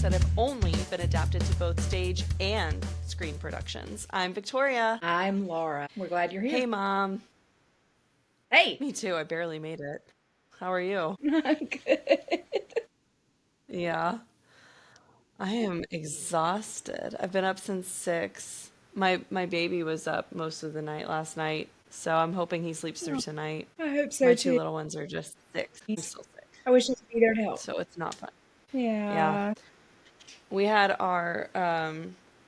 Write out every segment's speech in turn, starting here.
that have only been adapted to both stage and screen productions. I'm Victoria. I'm Laura. We're glad you're here. Hey, Mom. Hey. Me too. I barely made it. How are you? Good. Yeah, I am exhausted. I've been up since 6. My baby was up most of the night last night, so I'm hoping he sleeps through Oh, tonight. I hope My so two too. little ones are just 6. I'm still sick, I wish I could be there to help. so it's not fun. Yeah. Yeah. We had our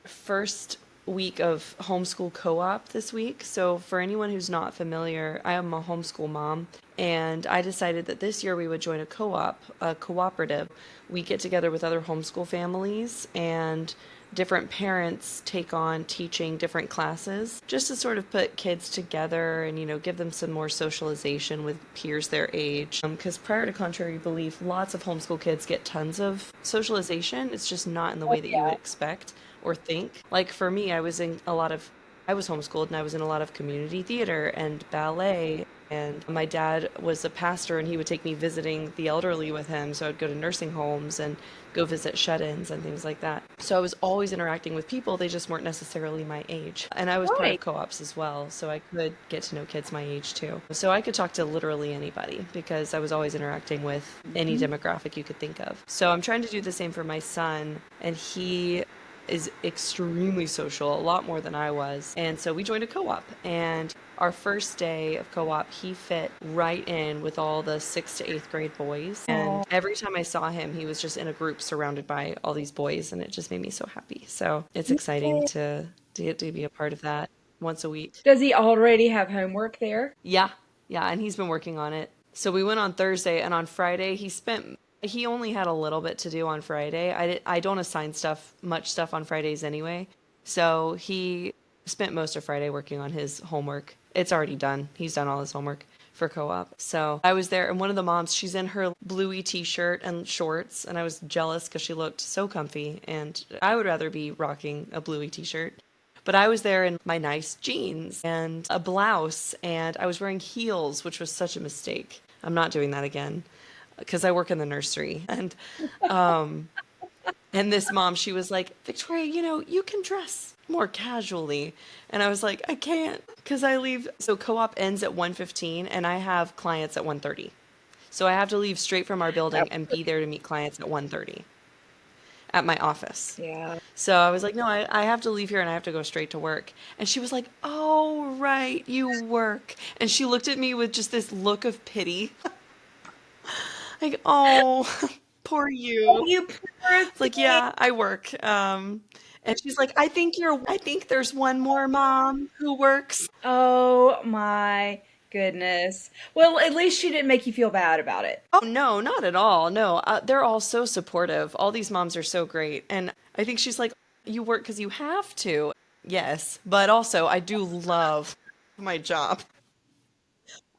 first week of homeschool co-op this week. So for anyone who's not familiar, I am a homeschool mom, and I decided that this year we would join a co-op, a cooperative. We get together with other homeschool families, and different parents take on teaching different classes just to sort of put kids together and, give them some more socialization with peers their age. Because prior to contrary belief, lots of homeschool kids get tons of socialization. It's just not in the Oh, way that you would yeah. expect or think. Like for me, I was homeschooled and I was in a lot of community theater and ballet. And my dad was a pastor and he would take me visiting the elderly with him. So I'd go to nursing homes and go visit shut-ins and things like that. So I was always interacting with people, they just weren't necessarily my age. And I was part of Right. co-ops as well, so I could get to know kids my age too. So I could talk to literally anybody because I was always interacting with any Mhm. demographic you could think of. So I'm trying to do the same for my son, and he is extremely social, a lot more than I was. And so we joined a co-op, and our first day of co-op, he fit right in with all the 6th to 8th grade boys. Oh, And every time I saw him, he was just in a group surrounded by all these boys, and it just made me so happy. So it's exciting yay. to get to be a part of that once a week. Does he already have homework there? Yeah, yeah, and he's been working on it. So we went on Thursday, and on Friday he only had a little bit to do on Friday. I don't assign much stuff on Fridays anyway. So he spent most of Friday working on his homework. It's already done. He's done all his homework for co-op. So I was there, and one of the moms, she's in her bluey t-shirt and shorts, and I was jealous because she looked so comfy, and I would rather be rocking a bluey t-shirt. But I was there in my nice jeans and a blouse, and I was wearing heels, which was such a mistake. I'm not doing that again because I work in the nursery. And this mom, she was like, Victoria, you can dress more casually. And I was like, I can't because I leave. So co-op ends at 1:15, and I have clients at 1:30. So I have to leave straight from our building Yep. and be there to meet clients at 1:30 at my office. Yeah. So I was like, no, I have to leave here and I have to go straight to work. And she was like, oh, right, you work. And she looked at me with just this look of pity. Like, oh, poor Oh, you. you poor It's like, thing. yeah, I work. And she's like, I think there's one more mom who works. Oh my goodness. Well, at least she didn't make you feel bad about it. Oh, no, not at all. No, they're all so supportive. All these moms are so great. And I think she's like, you work because you have to. Yes, but also I do love my job.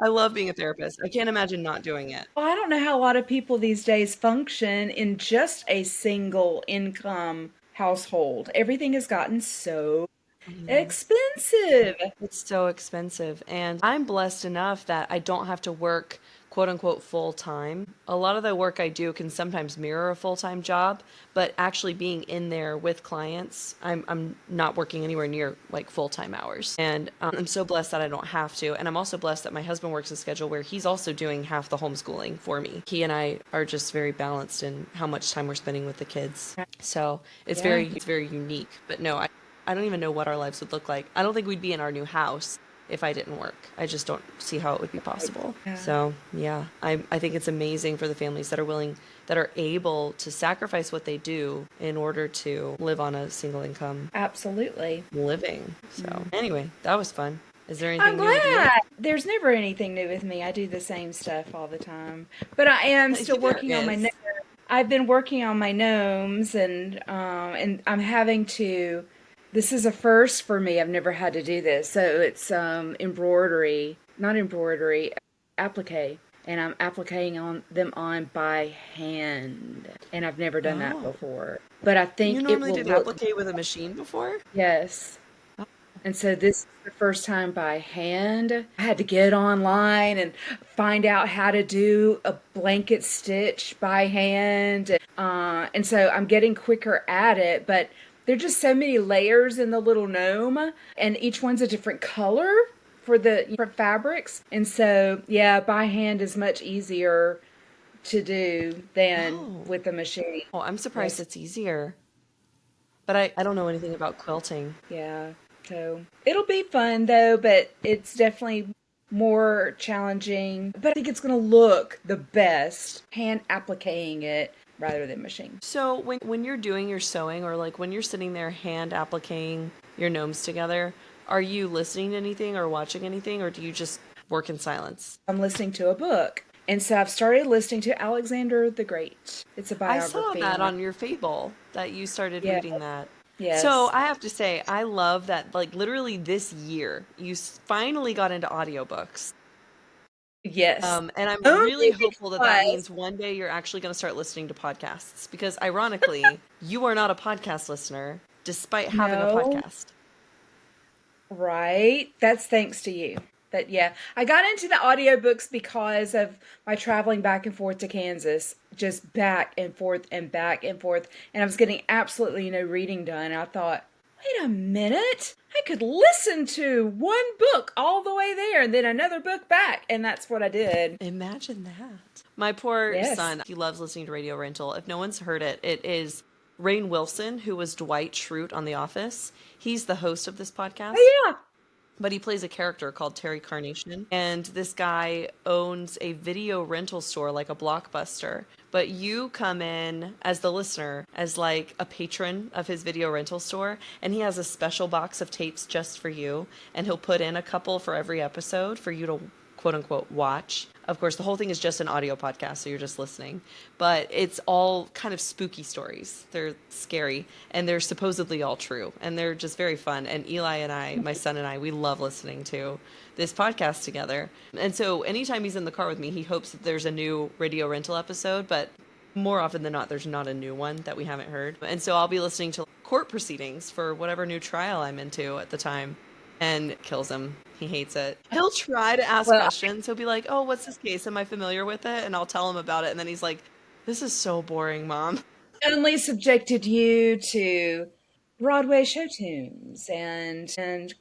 I love being a therapist. I can't imagine not doing it. Well, I don't know how a lot of people these days function in just a single income household. Everything has gotten so I know. expensive. It's so expensive. And I'm blessed enough that I don't have to work quote unquote full time. A lot of the work I do can sometimes mirror a full time job, but actually being in there with clients, I'm not working anywhere near like full time hours. And I'm so blessed that I don't have to. And I'm also blessed that my husband works a schedule where he's also doing half the homeschooling for me. He and I are just very balanced in how much time we're spending with the kids. So Yeah. it's very unique. But no, I don't even know what our lives would look like. I don't think we'd be in our new house if I didn't work. I just don't see how it would be possible. Yeah. So, yeah, I think it's amazing for the families that are able to sacrifice what they do in order to live on a single income Absolutely. living. So, Mm. anyway, that was fun. Is there I'm anything new with you? glad. There's never anything new with me. I do the same stuff all the time. But I am still There working on my is. I've been working on my gnomes and I'm having to this is a first for me. I've never had to do this. So it's embroidery, not embroidery, applique. And I'm appliquing on them on by hand. And I've never done that Oh, before. But I you think it normally will did look applique with a machine before? yes. And so this is the first time by hand. I had to get online and find out how to do a blanket stitch by hand. And so I'm getting quicker at it, but there are just so many layers in the little gnome, and each one's a different color for the different fabrics. And so, yeah, by hand is much easier to do than Oh, with a machine. oh, I'm surprised Yes, it's easier. But I don't know anything about quilting. yeah. So it'll be fun though, but it's definitely more challenging. But I think it's going to look the best hand appliquing it rather than machine. So when you're doing your sewing or like when you're sitting there hand appliquing your gnomes together, are you listening to anything or watching anything or do you just work in silence? I'm listening to a book. And so I've started listening to Alexander the Great. It's a I saw biography that on it. on your Fable that you started Yeah, reading that. So yes. I have to say, I love that like literally this year you finally got into audiobooks. Yes. And I'm really Only hopeful that that because means one day you're actually going to start listening to podcasts because ironically, you are not a podcast listener despite having a no, podcast. right? That's thanks to you. But yeah, I got into the audiobooks because of my traveling back and forth to Kansas, just back and forth and back and forth. And I was getting absolutely no reading done. I thought, wait a minute, I could listen to one book all the way there and then another book back. And that's what I did. Imagine that. My poor Yes. son, he loves listening to Radio Rental. If no one's heard it, it is Rainn Wilson, who was Dwight Schrute on The Office. He's the host of this podcast, Oh, yeah. but he plays a character called Terry Carnation. And this guy owns a video rental store like a Blockbuster. But you come in as the listener, as like a patron of his video rental store, and he has a special box of tapes just for you. And he'll put in a couple for every episode for you to quote unquote watch. Of course, the whole thing is just an audio podcast, so you're just listening. But it's all kind of spooky stories. They're scary and they're supposedly all true and they're just very fun. And Eli and I, my son and I, we love listening to this podcast together. And so anytime he's in the car with me, he hopes that there's a new radio rental episode, but more often than not, there's not a new one that we haven't heard. And so I'll be listening to court proceedings for whatever new trial I'm into at the time and it kills him. He hates it. He'll try to ask Well, questions. He'll be like, "Oh, what's this case? Am I familiar with it?" And I'll tell him about it. And then he's like, "This is so boring, Mom." I only subjected you to Broadway show tunes and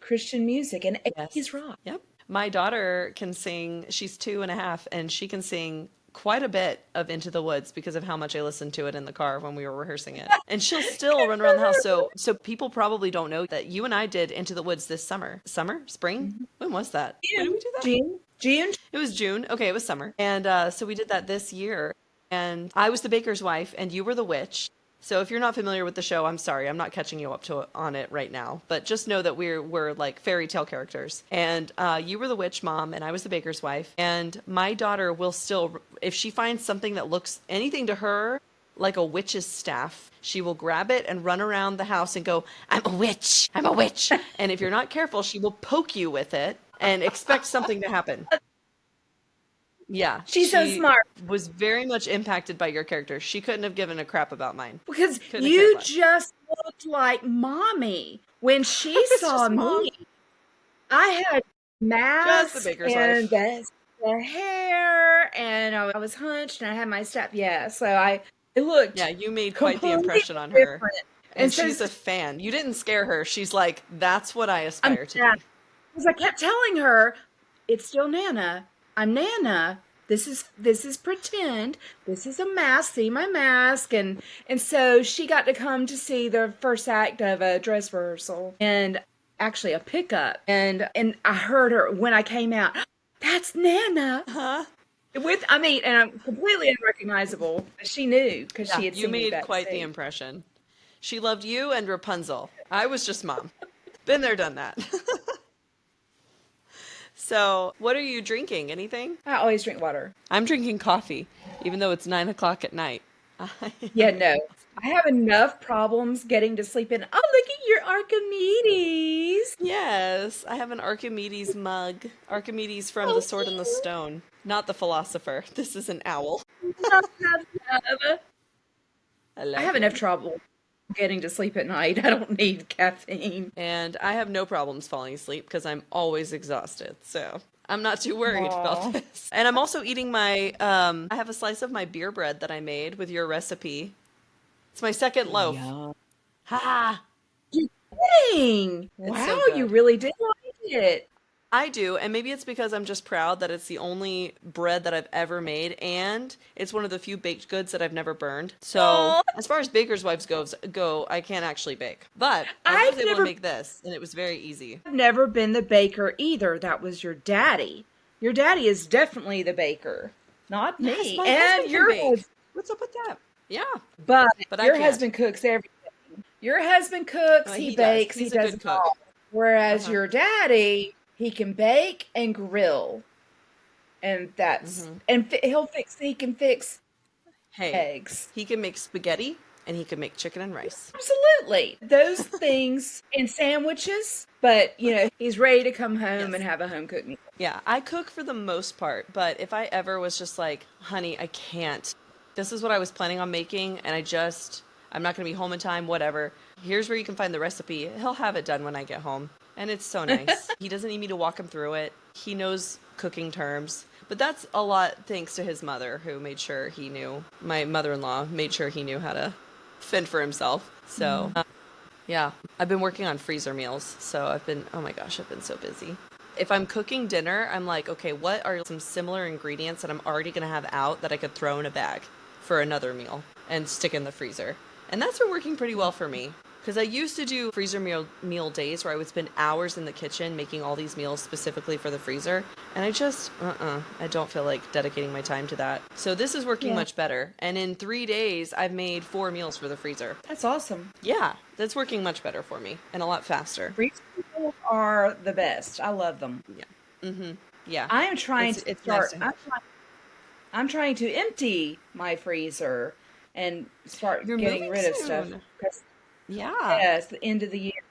Christian music and 80s Yes. rock. Yep. My daughter can sing. She's 2.5, and she can sing quite a bit of Into the Woods because of how much I listened to it in the car when we were rehearsing it. And she'll still run around the house. So people probably don't know that you and I did Into the Woods this summer. Summer? Spring? When was that? When did we June, do that? June, June. It was June. Okay, it was summer. And so we did that this year. And I was the baker's wife, and you were the witch. So if you're not familiar with the show, I'm sorry, I'm not catching you up to on it right now. But just know that we're like fairy tale characters. And you were the witch mom, and I was the baker's wife. And my daughter will still, if she finds something that looks anything to her like a witch's staff, she will grab it and run around the house and go, "I'm a witch! I'm a witch!" And if you're not careful, she will poke you with it and expect something to happen. Yeah, She's so she smart was very much impacted by your character. She couldn't have given a crap about mine. because Couldn't have cared you less. just looked like mommy when she It's saw just mom, me. I had just the mask baker's and wife. the hair, and I was hunched, and I had my staff. Yeah, so I Yeah, looked you made quite the completely impression on her. different. And And so she's a fan. You didn't scare her. She's like, that's what I I'm aspire to sad be. because I kept telling her, "It's still Nana. I'm Nana. This is pretend. This is a mask. See my mask." And so she got to come to see the first act of a dress rehearsal and actually a pickup. And I heard her when I came out. That's Nana. Huh? With I mean, and I'm completely unrecognizable. She knew because Yeah, she had you seen me made quite the backstage. impression. She loved you and Rapunzel. I was just mom. Been there, done that. So, what are you drinking? Anything? I always drink water. I'm drinking coffee, even though it's 9 o'clock at night. Yeah, no. I have enough problems getting to sleep in. Oh, look at your Archimedes. Yes, I have an Archimedes mug. Archimedes from The Oh, Sword and the Stone, not the philosopher. This is an owl. love, love, love. I I love have enough him. trouble getting to sleep at night. I don't need caffeine. And I have no problems falling asleep because I'm always exhausted. So I'm not too worried about Aw. this. And I'm also eating my, I have a slice of my beer bread that I made with your recipe. It's my second loaf. Yum. Ha! Dang. It's Wow, so you good. really did like it. I do, and maybe it's because I'm just proud that it's the only bread that I've ever made, and it's one of the few baked goods that I've never burned. So, Oh, as far as baker's wives go, I can't actually bake. But I was I've able to never make this, and it was very easy. I've never been the baker either. That was your daddy. Your daddy is definitely the baker, not Yes, me. my And husband can your bake. husband, What's up with that? Yeah, but but I your can't. husband cooks everything. Your husband cooks, he He does. bakes, he He's a does good it cook. all. Whereas Uh-huh. your daddy, he can bake and grill, and Hmm. he can fix Hey, eggs. he can make spaghetti, and he can make chicken and rice. Absolutely. Those things and sandwiches, but he's ready to come home and Yes. have a home cooked meal. Yeah, I cook for the most part, but if I ever was just like, honey, I can't. This is what I was planning on making, and I'm not going to be home in time, whatever. Here's where you can find the recipe. He'll have it done when I get home. And it's so nice. He doesn't need me to walk him through it. He knows cooking terms. But that's a lot thanks to his mother, who made sure he knew, my mother in law made sure he knew how to fend for himself. So, yeah, I've been working on freezer meals. So oh my gosh, I've been so busy. If I'm cooking dinner, I'm like, okay, what are some similar ingredients that I'm already going to have out that I could throw in a bag for another meal and stick in the freezer? And that's been working pretty well for me. Because I used to do freezer meal days where I would spend hours in the kitchen making all these meals specifically for the freezer. And I don't feel like dedicating my time to that. So this is working Yeah, much better. And in 3 days, I've made 4 meals for the freezer. that's awesome. Yeah, that's working much better for me and a lot faster. Freezer meals are the best. I love them. Yeah. Mm-hmm. Yeah. I am trying to It's nice start. to have. I'm trying to empty my freezer and start You're getting moving rid of stuff. soon. 'Cause, Yeah. yes, the end of the year,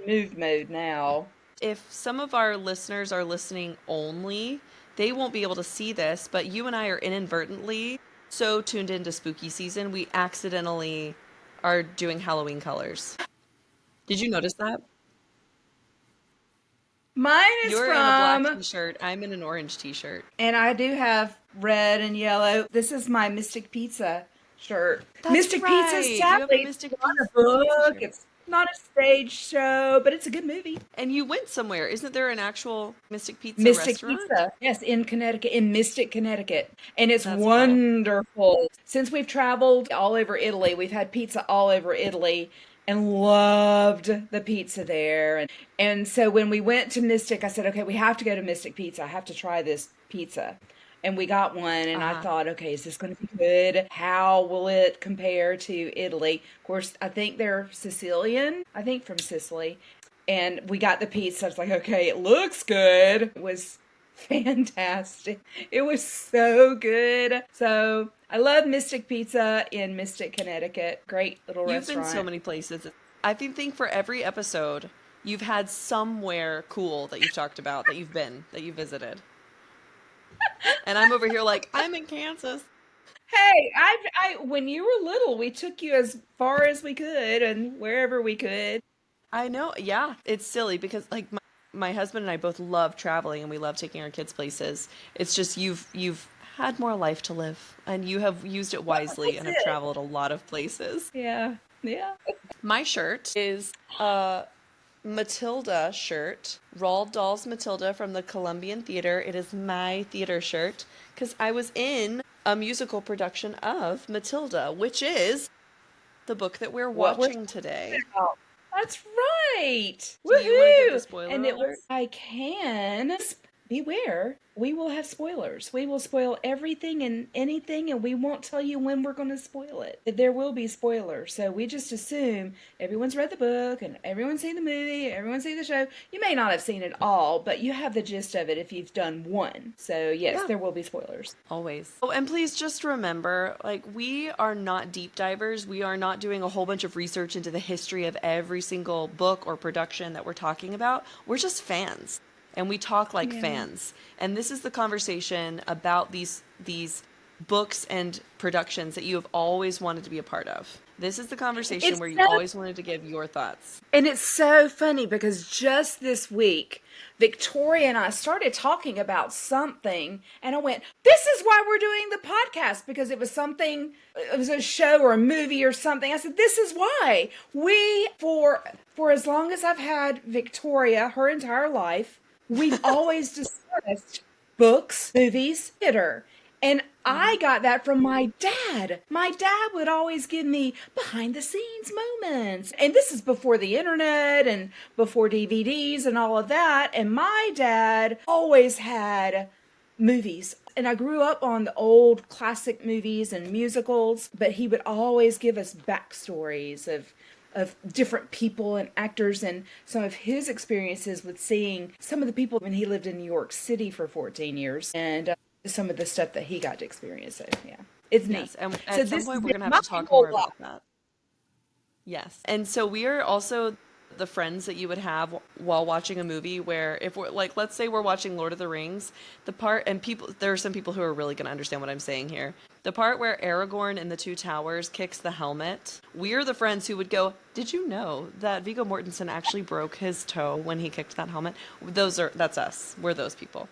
move mode now. If some of our listeners are listening only, they won't be able to see this, but you and I are inadvertently so tuned into spooky season, we accidentally are doing Halloween colors. Did you notice that? Mine is You're in a black from, t-shirt. I'm in an orange t-shirt. and I do have red and yellow. This is my Mystic Pizza shirt. That's Mystic Pizza, right. You have a sadly, it's Mystic not a Pizza book. shirt. It's not a stage show, but it's a good movie. And you went somewhere. Isn't there an actual Mystic Pizza Mystic restaurant? Pizza. Yes, in Connecticut, in Mystic, Connecticut. And it's That's cool. wonderful. Since we've traveled all over Italy, we've had pizza all over Italy and loved the pizza there. And so when we went to Mystic, I said, okay, we have to go to Mystic Pizza. I have to try this pizza. And we got one, and I Uh-huh. thought, okay, is this going to be good? How will it compare to Italy? Of course, I think they're Sicilian, I think from Sicily. And we got the pizza. It's like, okay, it looks good. It was fantastic. It was so good. So I love Mystic Pizza in Mystic, Connecticut. Great little You've been so restaurant. many places. I think for every episode, you've had somewhere cool that you've talked about, that you visited. And I'm over here like, I'm in Kansas. Hey, when you were little, we took you as far as we could and wherever we could. I know. Yeah, it's silly because like my husband and I both love traveling and we love taking our kids places. It's just you've had more life to live and you have used it wisely That's and have it. traveled a lot of places. Yeah, yeah. My shirt is a Matilda shirt, Roald Dahl's Matilda from the Columbian Theater. It is my theater shirt because I was in a musical production of Matilda, which is the book that we're What we're watching today. talking about. That's right. Do you want to give the Woohoo! spoiler And it alert? was, I can. Beware, we will have spoilers. We will spoil everything and anything, and we won't tell you when we're going to spoil it. There will be spoilers. So we just assume everyone's read the book and everyone's seen the movie, everyone's seen the show. You may not have seen it all, but you have the gist of it if you've done one. So yes, Yeah. there will be spoilers. Always. Oh, and please just remember, like, we are not deep divers. We are not doing a whole bunch of research into the history of every single book or production that we're talking about. We're just fans. And we talk like Yeah. fans. And this is the conversation about these books and productions that you have always wanted to be a part of. This is the conversation It's where you so always wanted to give your thoughts. And it's so funny because just this week, Victoria and I started talking about something, and I went, "This is why we're doing the podcast," because it was something, it was a show or a movie or something. I said, "This is why for as long as I've had Victoria, her entire life, we've always discussed books, movies, theater." And I got that from my dad. My dad would always give me behind the scenes moments. And this is before the internet and before DVDs and all of that. And my dad always had movies. And I grew up on the old classic movies and musicals, but he would always give us backstories of different people and actors and some of his experiences with seeing some of the people when he lived in New York City for 14 years. And some of the stuff that he got to experience. So yeah, it's neat. Yes, and So at some this point is we're gonna have my to talk whole more life. about that. Yes. And so we are also the friends that you would have while watching a movie where if we're like, let's say we're watching Lord of the Rings, the part, and people, there are some people who are really going to understand what I'm saying here. The part where Aragorn in the Two Towers kicks the helmet, we're the friends who would go, did you know that Viggo Mortensen actually broke his toe when he kicked that helmet? That's us. We're those people.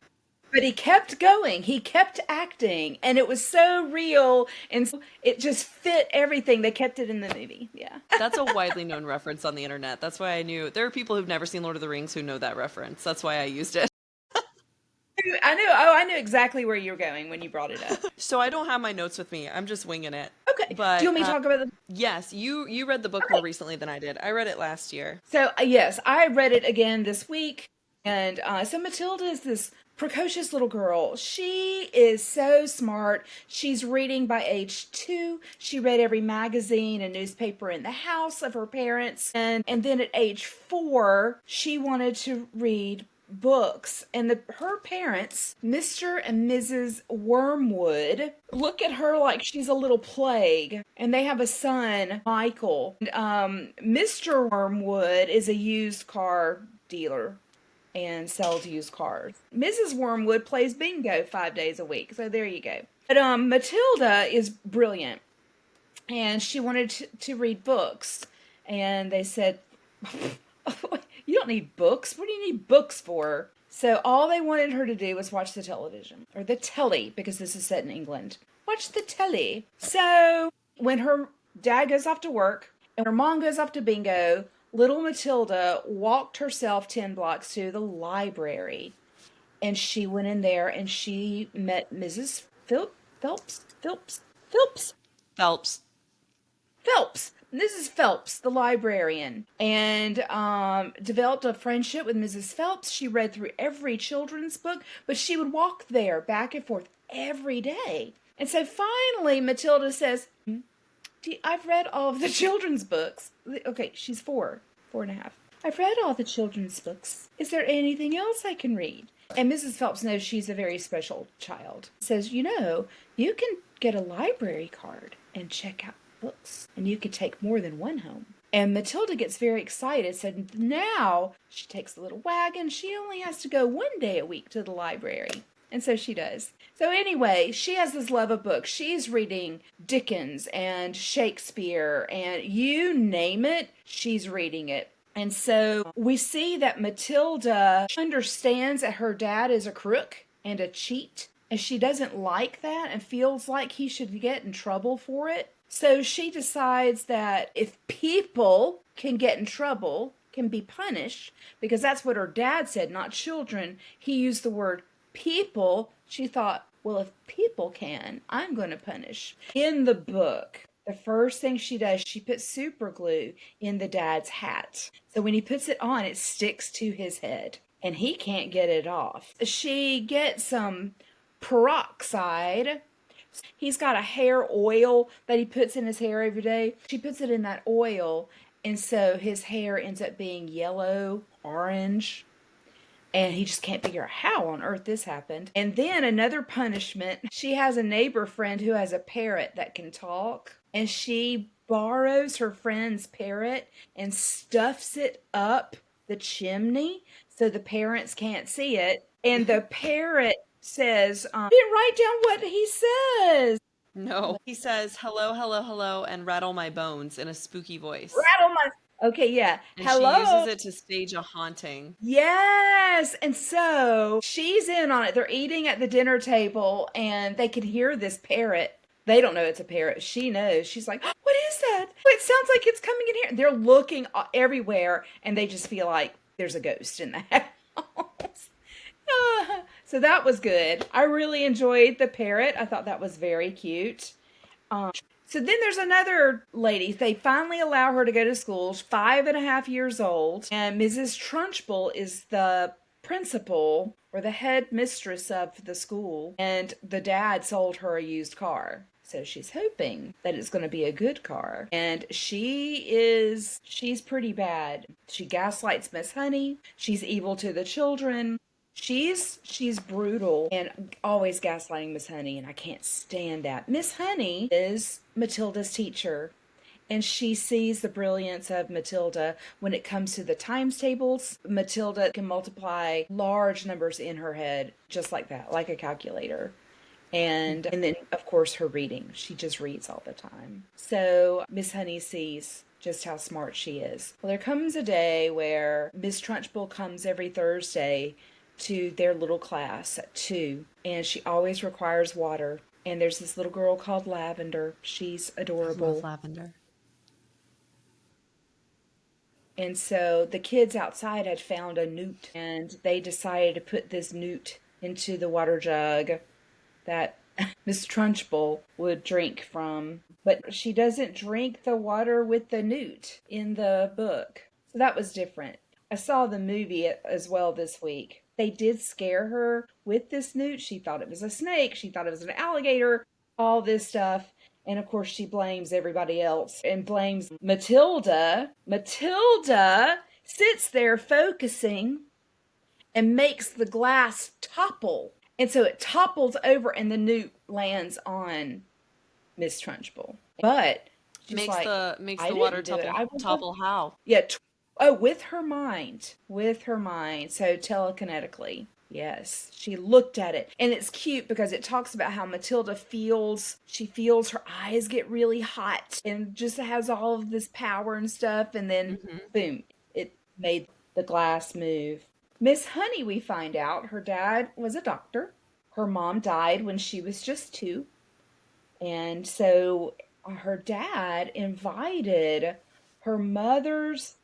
But he kept going. He kept acting, and it was so real, and so it just fit everything. They kept it in the movie. Yeah. That's a widely known reference on the internet. That's why I knew there are people who've never seen Lord of the Rings who know that reference. That's why I used it. I knew. Oh, I knew exactly where you were going when you brought it up. So I don't have my notes with me. I'm just winging it. Okay. Do you But want me to talk about the? yes, you read the book more Okay. recently than I did. I read it last year. So yes, I read it again this week, and so Matilda is this precocious little girl. She is so smart. She's reading by age 2. She read every magazine and newspaper in the house of her parents, and then at age 4, she wanted to read books, and her parents, Mr. and Mrs. Wormwood, look at her like she's a little plague, and they have a son, Michael. And, Mr. Wormwood is a used car dealer and sells used cars. Mrs. Wormwood plays bingo 5 days a week, so there you go. But Matilda is brilliant, and she wanted to read books, and they said, "You don't need books. What do you need books for?" So all they wanted her to do was watch the television, or the telly, because this is set in England. Watch the telly. So when her dad goes off to work and her mom goes off to bingo, little Matilda walked herself 10 blocks to the library. And she went in there and she met Mrs. Phelps. Phelps, Mrs. Phelps, the librarian, and developed a friendship with Mrs. Phelps. She read through every children's book, but she would walk there back and forth every day. And so finally, Matilda says, "I've read all of the children's books." Okay, she's 4.5. "I've read all the children's books. Is there anything else I can read?" And Mrs. Phelps knows she's a very special child. Says, "You know, you can get a library card and check out books, and you could take more than one home." And Matilda gets very excited. So now she takes a little wagon. She only has to go 1 day a week to the library. And so she does. So anyway, she has this love of books. She's reading Dickens and Shakespeare and you name it, she's reading it. And so we see that Matilda understands that her dad is a crook and a cheat, and she doesn't like that and feels like he should get in trouble for it. So she decides that if people can get in trouble, can be punished, because that's what her dad said, not children. He used the word people. She thought, well, if people can, I'm going to punish. In the book, the first thing she does, she puts super glue in the dad's hat. So when he puts it on, it sticks to his head and he can't get it off. She gets some peroxide. He's got a hair oil that he puts in his hair every day. She puts it in that oil, and so his hair ends up being yellow, orange, and he just can't figure out how on earth this happened. And then another punishment, she has a neighbor friend who has a parrot that can talk, and she borrows her friend's parrot and stuffs it up the chimney so the parents can't see it. And the parrot says, "Didn't write down what he says." No. He says, hello, hello, hello, and rattle my bones in a spooky voice. Rattle my. Okay, yeah. And she uses Hello. it to stage a haunting. Yes. And so she's in on it. They're eating at the dinner table and they can hear this parrot. They don't know it's a parrot. She knows. She's like, what is that? It sounds like it's coming in here. They're looking everywhere and they just feel like there's a ghost in the house. So that was good. I really enjoyed the parrot. I thought that was very cute. So then there's another lady. They finally allow her to go to school. She's 5.5 years old. And Mrs. Trunchbull is the principal or the head mistress of the school. And the dad sold her a used car. So she's hoping that it's going to be a good car. And she's pretty bad. She gaslights Miss Honey. She's evil to the children. She's brutal and always gaslighting Miss Honey, and I can't stand that. Miss Honey is Matilda's teacher, and she sees the brilliance of Matilda when it comes to the times tables. Matilda can multiply large numbers in her head just like that, like a calculator. And then of course her reading. She just reads all the time. So Miss Honey sees just how smart she is. Well, there comes a day where Miss Trunchbull comes every Thursday to their little class at 2, and she always requires water. And there's this little girl called Lavender. She's I adorable. love lavender. And so the kids outside had found a newt, and they decided to put this newt into the water jug that Miss Trunchbull would drink from. But she doesn't drink the water with the newt in the book. So that was different. I saw the movie as well this week. They did scare her with this newt. She thought it was a snake. She thought it was an alligator, all this stuff. And of course, she blames everybody else and blames Matilda. Matilda sits there focusing and makes the glass topple. And so it topples over and the newt lands on Miss Trunchbull. But she's Makes like, the I water didn't do it. topple I will go. topple how? Yeah. Oh, with her mind. With her mind. So telekinetically. Yes. She looked at it. And it's cute because it talks about how Matilda feels, she feels her eyes get really hot and just has all of this power and stuff. And then, boom, it made the glass move. Miss Honey, we find out, her dad was a doctor. Her mom died when she was just 2. And so her dad invited her mother's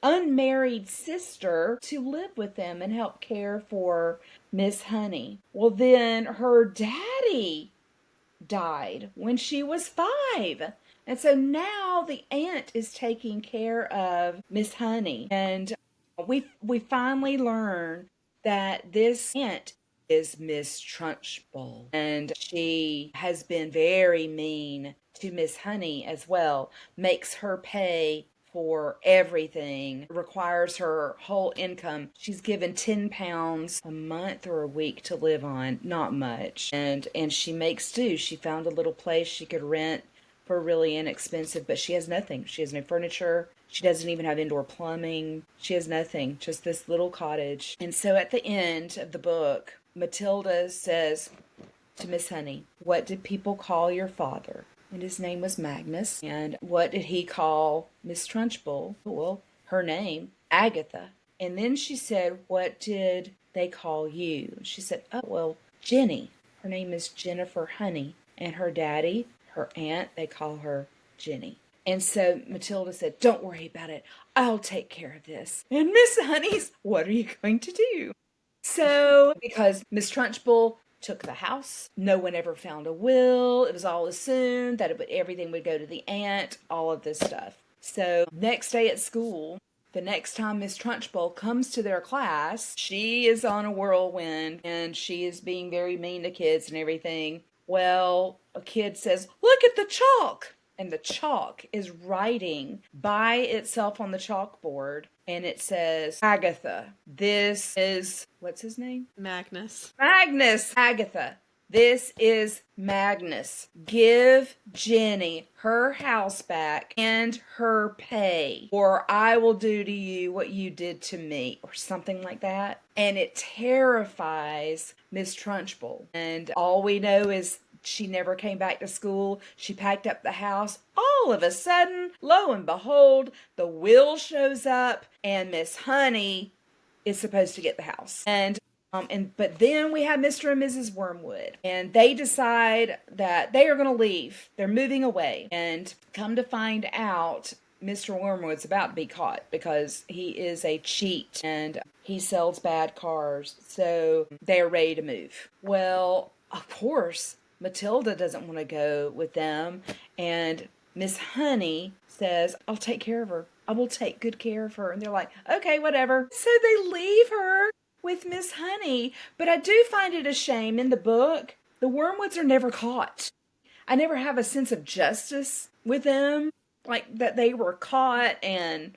unmarried sister to live with them and help care for Miss Honey. Well, then her daddy died when she was 5. And so now the aunt is taking care of Miss Honey. And we finally learn that this aunt is Miss Trunchbull. And she has been very mean to Miss Honey as well. Makes her pay for everything, requires her whole income. She's given £10 a month or a week to live on, not much. And she makes do. She found a little place she could rent for really inexpensive, but she has nothing. She has no furniture. She doesn't even have indoor plumbing. She has nothing, just this little cottage. And so at the end of the book, Matilda says to Miss Honey, "What did people call your father?" And his name was Magnus. And what did he call Miss Trunchbull? Well, her name, Agatha. And then she said, "What did they call you?" She said, "Oh, well, Jenny." Her name is Jennifer Honey. And her daddy, her aunt, they call her Jenny. And so Matilda said, "Don't worry about it. I'll take care of this." And Miss Honey's, "What are you going to do?" So, because Miss Trunchbull took the house, no one ever found a will. It was all assumed that everything would go to the aunt, all of this stuff. So, next day at school, the next time Miss Trunchbull comes to their class, she is on a whirlwind and she is being very mean to kids and everything. Well, a kid says, "Look at the chalk." And the chalk is writing by itself on the chalkboard. And it says, "Agatha, this is," what's his name? Magnus. Magnus. Agatha, this is Magnus. Give Jenny her house back and her pay, or I will do to you what you did to me, or something like that. And it terrifies Miss Trunchbull. And all we know is She never came back to school. She packed up the house. All of a sudden, lo and behold, the will shows up and Miss Honey is supposed to get the house. But then we have Mr. and Mrs. Wormwood, and they decide that they are going to leave. They're moving away, and come to find out, Mr. Wormwood's about to be caught because he is a cheat and he sells bad cars. So they're ready to move. Well, of course, Matilda doesn't want to go with them, and Miss Honey says, I'll take care of her. I will take good care of her. And they're like, okay, whatever. So they leave her with Miss Honey. But I do find it a shame in the book, the Wormwoods are never caught. I never have a sense of justice with them, like that they were caught and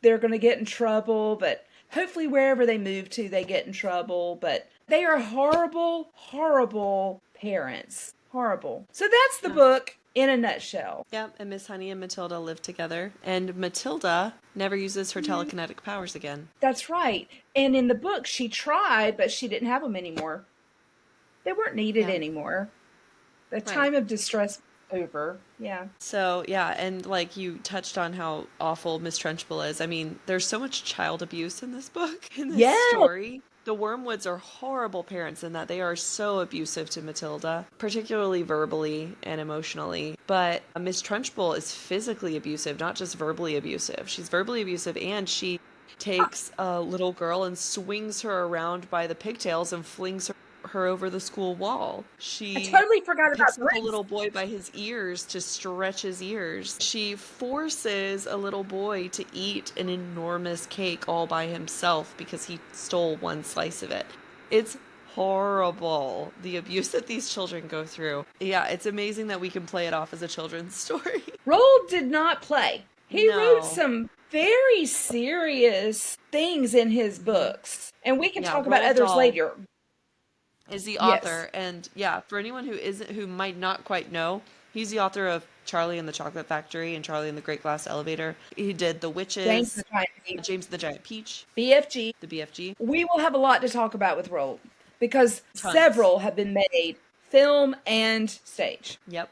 they're going to get in trouble. But hopefully wherever they move to, they get in trouble. But they are horrible, horrible parents. Horrible. So that's the book in a nutshell. Yep, and Miss Honey and Matilda live together, and Matilda never uses her telekinetic powers again. That's right. And in the book, she tried, but she didn't have them anymore. They weren't needed anymore. The time of distress was over. Yeah. So, yeah, and like you touched on how awful Miss Trunchbull is. I mean, there's so much child abuse in this book, in this story. The Wormwoods are horrible parents in that they are so abusive to Matilda, particularly verbally and emotionally. But Miss Trunchbull is physically abusive, not just verbally abusive. She's verbally abusive, and she takes a little girl and swings her around by the pigtails and flings her over the school wall. She I totally forgot about picks up a little boy by his ears to stretch his ears. She forces a little boy to eat an enormous cake all by himself because he stole one slice of it. It's horrible, the abuse that these children go through. Yeah, it's amazing that we can play it off as a children's story. Roald did not play. He No. wrote some very serious things in his books. And we can talk about Roald others Dahl later. Is the author, and yeah, for anyone who might not quite know, he's the author of Charlie and the Chocolate Factory and Charlie and the Great Glass Elevator. He did The Witches, James the Giant Peach, James the Giant Peach, BFG. the BFG. We will have a lot to talk about with Roald because Tons. several have been made, film and stage. Yep.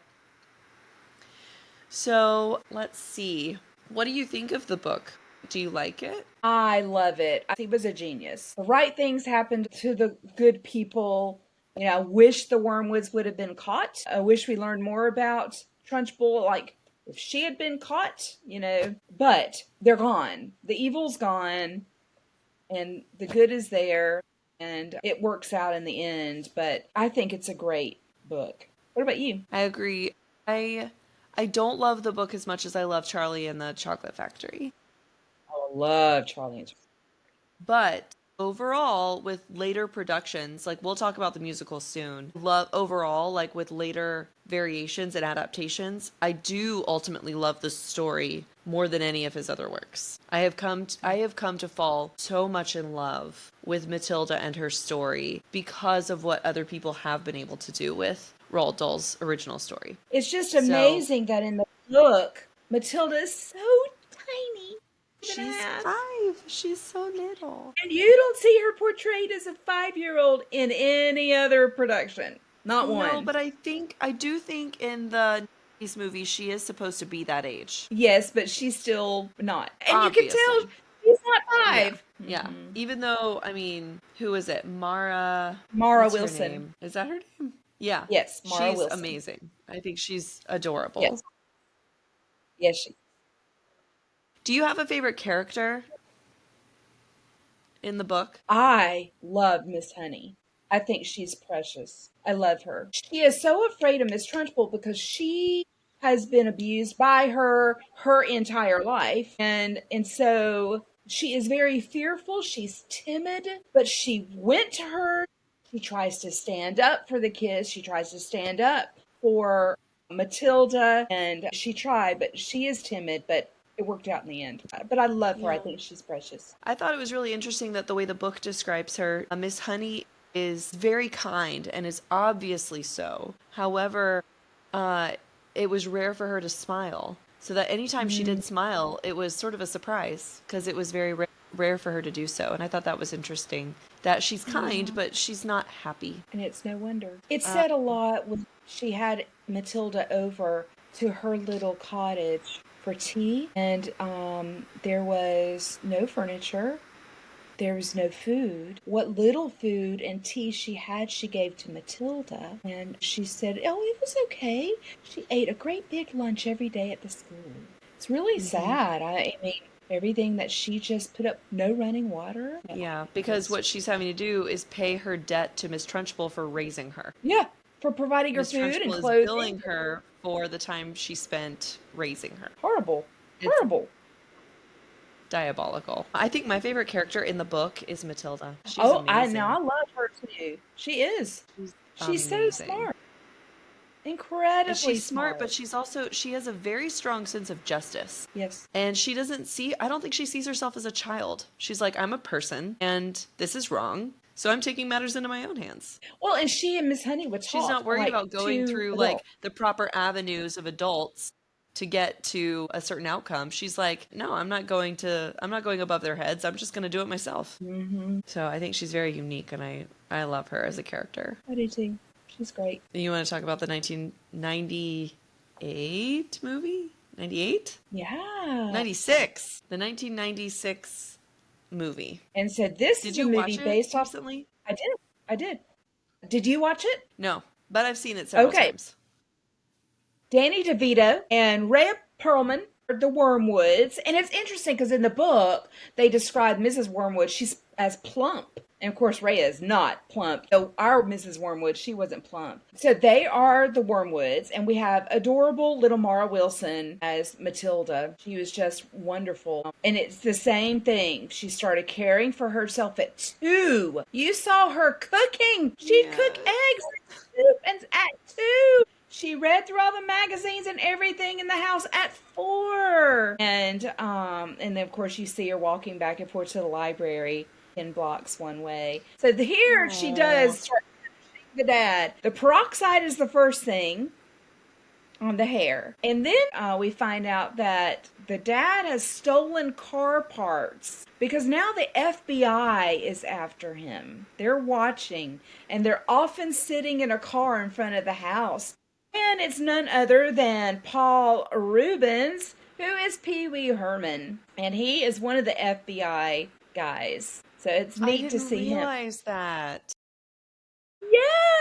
So let's see. What do you think of the book? Do you like it? I love it. I think he was a genius. The right things happened to the good people. You know, I wish the Wormwoods would have been caught. I wish we learned more about Trunchbull, like if she had been caught, you know. But they're gone. The evil's gone, and the good is there, and it works out in the end. But I think it's a great book. What about you? I agree. I don't love the book as much as I love Charlie and the Chocolate Factory. I love Charlie and But overall, with later productions, like we'll talk about the musical soon, overall, like with later variations and adaptations, I do ultimately love the story more than any of his other works. I have come to fall so much in love with Matilda and her story because of what other people have been able to do with Roald Dahl's original story. It's just amazing that in the book, Matilda is so tiny. She's 5. She's so little. And you don't see her portrayed as a 5-year-old in any other production. Not one. No, but I do think in the movie she is supposed to be that age. Yes, but she's still not. And Obviously. you can tell she's not 5. Yeah. Even though, I mean, who is it? Mara Mara what's her Wilson. name? Is that her name? Yeah. Yes, Mara she's Wilson. amazing. I think she's adorable. Yes. Yes, she. Do you have a favorite character in the book? I love Miss Honey. I think she's precious. I love her. She is so afraid of Miss Trunchbull because she has been abused by her entire life. And so she is very fearful. She's timid, but she went to her. She tries to stand up for the kids. She tries to stand up for Matilda, and she tried, but she is timid, but it worked out in the end. But I love her. I think she's precious. I thought it was really interesting that the way the book describes her, Miss Honey is very kind and is obviously so. However, it was rare for her to smile. So that anytime she did smile, it was sort of a surprise because it was very rare rare for her to do so. And I thought that was interesting that she's kind, Yeah. but she's not happy. And it's no wonder. It Uh, said a lot when she had Matilda over to her little cottage for tea, and there was no furniture. There was no food. What little food and tea she had, she gave to Matilda. And she said, oh, it was okay. She ate a great big lunch every day at the school. It's really mhm. sad. I mean, everything that she just put up, no running water. No, Yeah, it because was, what she's having to do is pay her debt to Miss Trunchbull for raising her. yeah, for providing her Miss food and Trunchbull is clothing. billing her for the time she spent raising her. Horrible. It's Horrible. diabolical. I think my favorite character in the book is Matilda. She's Oh, I know. amazing. I love her too. She is. She's She's so amazing. smart. And Incredibly she's smart, but smart. she has a very strong sense of justice. Yes. And I don't think she sees herself as a child. She's like, I'm a person and this is wrong. So I'm taking matters into my own hands. Well, and she and Miss Honey would She's talk not worried like about going two through like adults. the proper avenues of adults to get to a certain outcome. She's like, no, I'm not going above their heads. I'm just going to do it myself. Mm-hmm. So I think she's very unique and I love her as a character. I do too. She's great. You want to talk about the 1998 movie? 98? Yeah. 96. The 1996 movie. And so this Did is a you watch movie it based off. recently? I did. I did. Did you watch it? No, but I've seen it several Okay. times. Danny DeVito and Rhea Perlman are the Wormwoods. And it's interesting because in the book, they describe Mrs. Wormwood, she's as plump. And of course, Rhea is not plump. So our Mrs. Wormwood, she wasn't plump. So they are the Wormwoods. And we have adorable little Mara Wilson as Matilda. She was just wonderful. And it's the same thing. She started caring for herself at 2. You saw her cooking. She'd cook Yes. eggs and soup and at 2. She read through all the magazines and everything in the house at 4. And then of course you see her walking back and forth to the library 10 blocks one way. So here she Aw. does start punishing the dad. The peroxide is the first thing on the hair. And then we find out that the dad has stolen car parts because now the FBI is after him. They're watching and they're often sitting in a car in front of the house. And it's none other than Paul Rubens, who is Pee Wee Herman. And he is one of the FBI guys. So it's I neat to didn't see him. realize that. I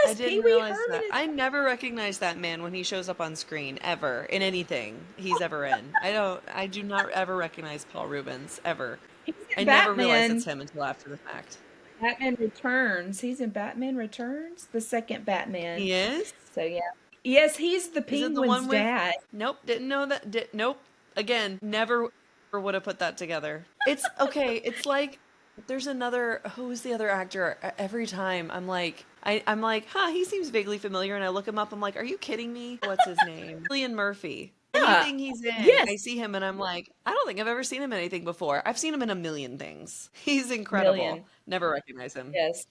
Yes, Pee didn't Wee realize Herman that. is. I never recognize that man when he shows up on screen, ever, in anything he's ever in. I do not ever recognize Paul Rubens, ever. He's I in never realize it's Batman. him until after the fact. Batman Returns. He's in Batman Returns, the second Batman. He is? So yeah. Yes, he's the Is it the Penguin's one with? dad. Nope, didn't know that. Nope. Again, never would have put that together. It's okay. It's like there's another. Who's the other actor? Every time I'm like, huh, he seems vaguely familiar, and I look him up. I'm like, are you kidding me? What's his name? Cillian Murphy. Yeah. Anything he's in, Yes. I see him, and I'm like, I don't think I've ever seen him in anything before. I've seen him in a million things. He's incredible. Million. Never recognize him. Yes.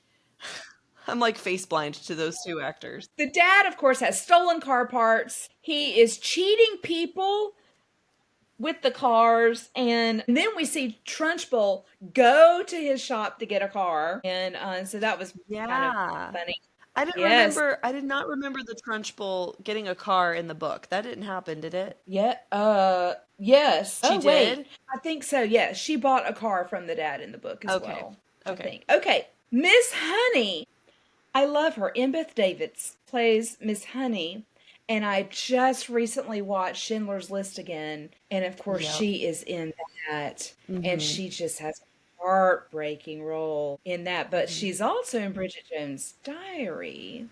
I'm like face blind to those two actors. The dad, of course, has stolen car parts. He is cheating people with the cars. And then we see Trunchbull go to his shop to get a car. And so that was kind of Yeah. funny. I didn't Yes. remember. I did not remember the Trunchbull getting a car in the book. That didn't happen, did it? Yeah. Yes. She Oh, wait. did? I think so. Yes. She bought a car from the dad in the book as Okay. well. I Okay. think. Okay. Miss Honey. I love her. Embeth Davidtz plays Miss Honey. And I just recently watched Schindler's List again. And of course, Yep. she is in that. And Mm-hmm. she just has a heartbreaking role in that. But Mm-hmm. she's also in Bridget Jones' Diary.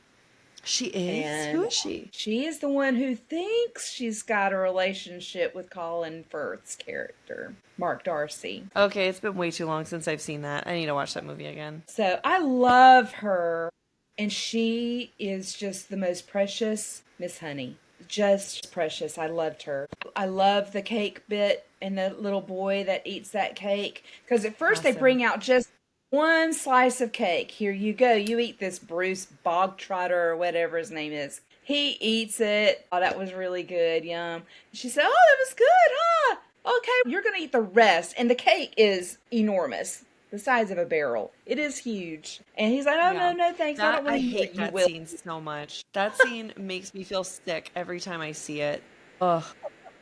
She is? Who And is she? she is the one who thinks she's got a relationship with Colin Firth's character, Mark Darcy. Okay, it's been way too long since I've seen that. I need to watch that movie again. So I love her. And she is just the most precious Miss Honey. Just precious. I loved her. I love the cake bit and the little boy that eats that cake. Because at first they Awesome. bring out just one slice of cake. Here you go. You eat this, Bruce Bogtrotter or whatever his name is. He eats it. Oh, that was really good. Yum. She said, oh, that was good, huh? Okay, you're going to eat the rest. And the cake is enormous, the size of a barrel. It is huge. And he's like, oh, no, Yeah. no, thanks. I That don't want I to eat it. hate You that will. scene so much. That scene makes me feel sick every time I see it. Ugh,